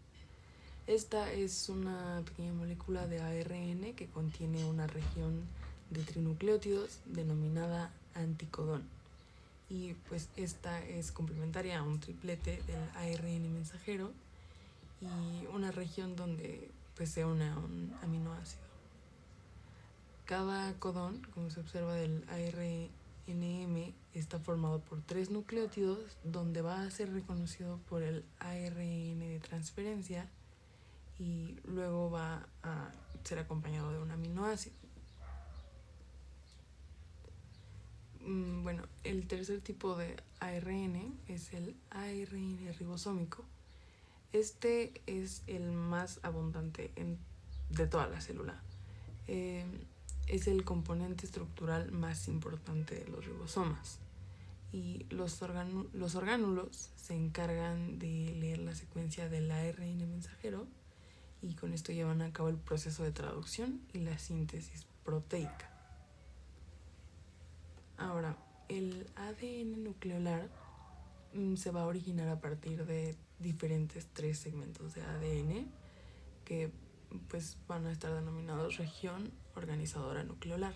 D: Esta es una pequeña molécula de ARN que contiene una región de trinucleótidos denominada anticodón. Y pues esta es complementaria a un triplete del ARN mensajero y una región donde pues se une a un aminoácido. Cada codón, como se observa del ARNM, está formado por 3 nucleótidos donde va a ser reconocido por el ARN de transferencia y luego va a ser acompañado de un aminoácido. Bueno, el tercer tipo de ARN es el ARN ribosómico. Este es el más abundante de toda la célula. Es el componente estructural más importante de los ribosomas. Y los orgánulos se encargan de leer la secuencia del ARN mensajero y con esto llevan a cabo el proceso de traducción y la síntesis proteica. Ahora, el ADN nucleolar se va a originar a partir de diferentes 3 segmentos de ADN que pues van a estar denominados región organizadora nucleolar.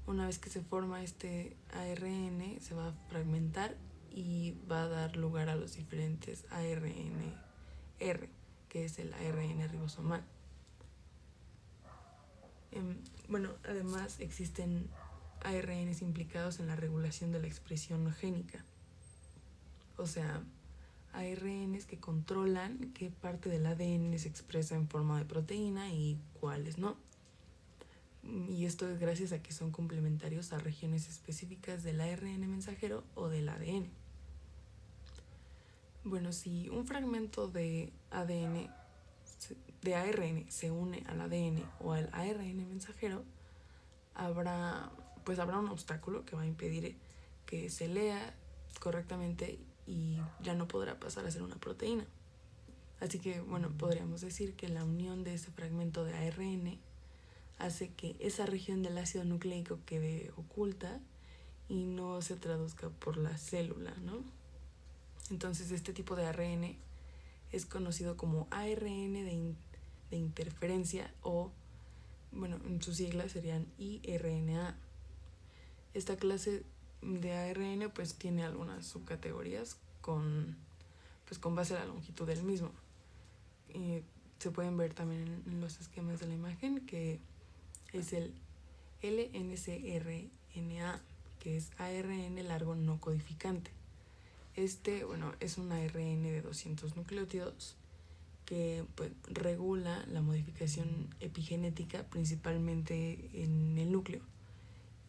D: Una vez que se forma este ARN se va a fragmentar y va a dar lugar a los diferentes ARNR, que es el ARN ribosomal. Bueno, además existen ARNs implicados en la regulación de la expresión génica. O sea, ARNs que controlan qué parte del ADN se expresa en forma de proteína y cuáles no. Y esto es gracias a que son complementarios a regiones específicas del ARN mensajero o del ADN. Bueno, si un fragmento de ARN se une al ADN o al ARN mensajero, habrá un obstáculo que va a impedir que se lea correctamente y ya no podrá pasar a ser una proteína. Así que, bueno, podríamos decir que la unión de ese fragmento de ARN hace que esa región del ácido nucleico quede oculta y no se traduzca por la célula, ¿no? Entonces, este tipo de ARN es conocido como ARN de interferencia o, bueno, en sus siglas serían IRNA. Esta clase de ARN pues tiene algunas subcategorías con base a la longitud del mismo. Se pueden ver también en los esquemas de la imagen que es el LNCRNA, que es ARN largo no codificante. Este, bueno, es un ARN de 200 nucleótidos que pues, regula la modificación epigenética principalmente en el núcleo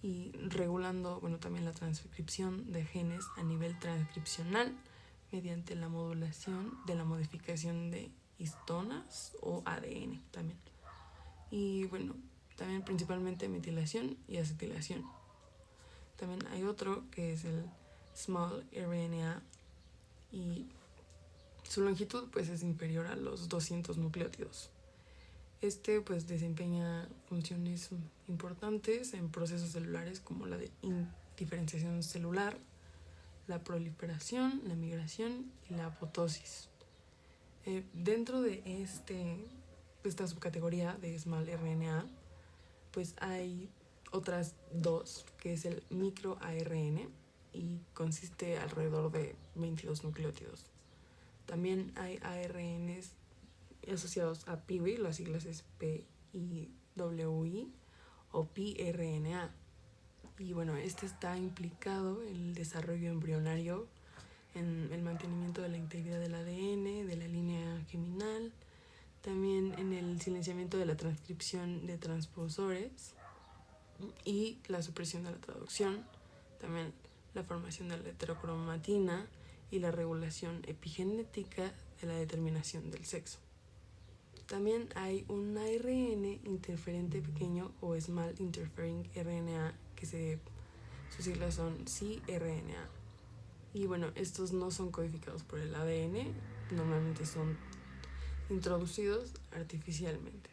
D: y regulando, bueno, también la transcripción de genes a nivel transcripcional mediante la modulación de la modificación de histonas o ADN también. Y bueno, también principalmente metilación y acetilación. También hay otro que es el small RNA y su longitud pues es inferior a los 200 nucleótidos. Este pues desempeña funciones importantes en procesos celulares como la de diferenciación celular, la proliferación, la migración y la apoptosis. Dentro de esta subcategoría de small RNA, pues hay otras dos, que es el microARN y consiste alrededor de 22 nucleótidos. También hay ARNs asociados a PIWI, las siglas es PIWI o piRNA. Y bueno, este está implicado en el desarrollo embrionario, en el mantenimiento de la integridad del ADN, de la línea geminal, también en el silenciamiento de la transcripción de transposores y la supresión de la traducción, también la formación de la heterocromatina y la regulación epigenética de la determinación del sexo. También hay un ARN interferente pequeño o Small Interfering RNA, que sus siglas son cRNA. Y bueno, estos no son codificados por el ADN, normalmente son introducidos artificialmente.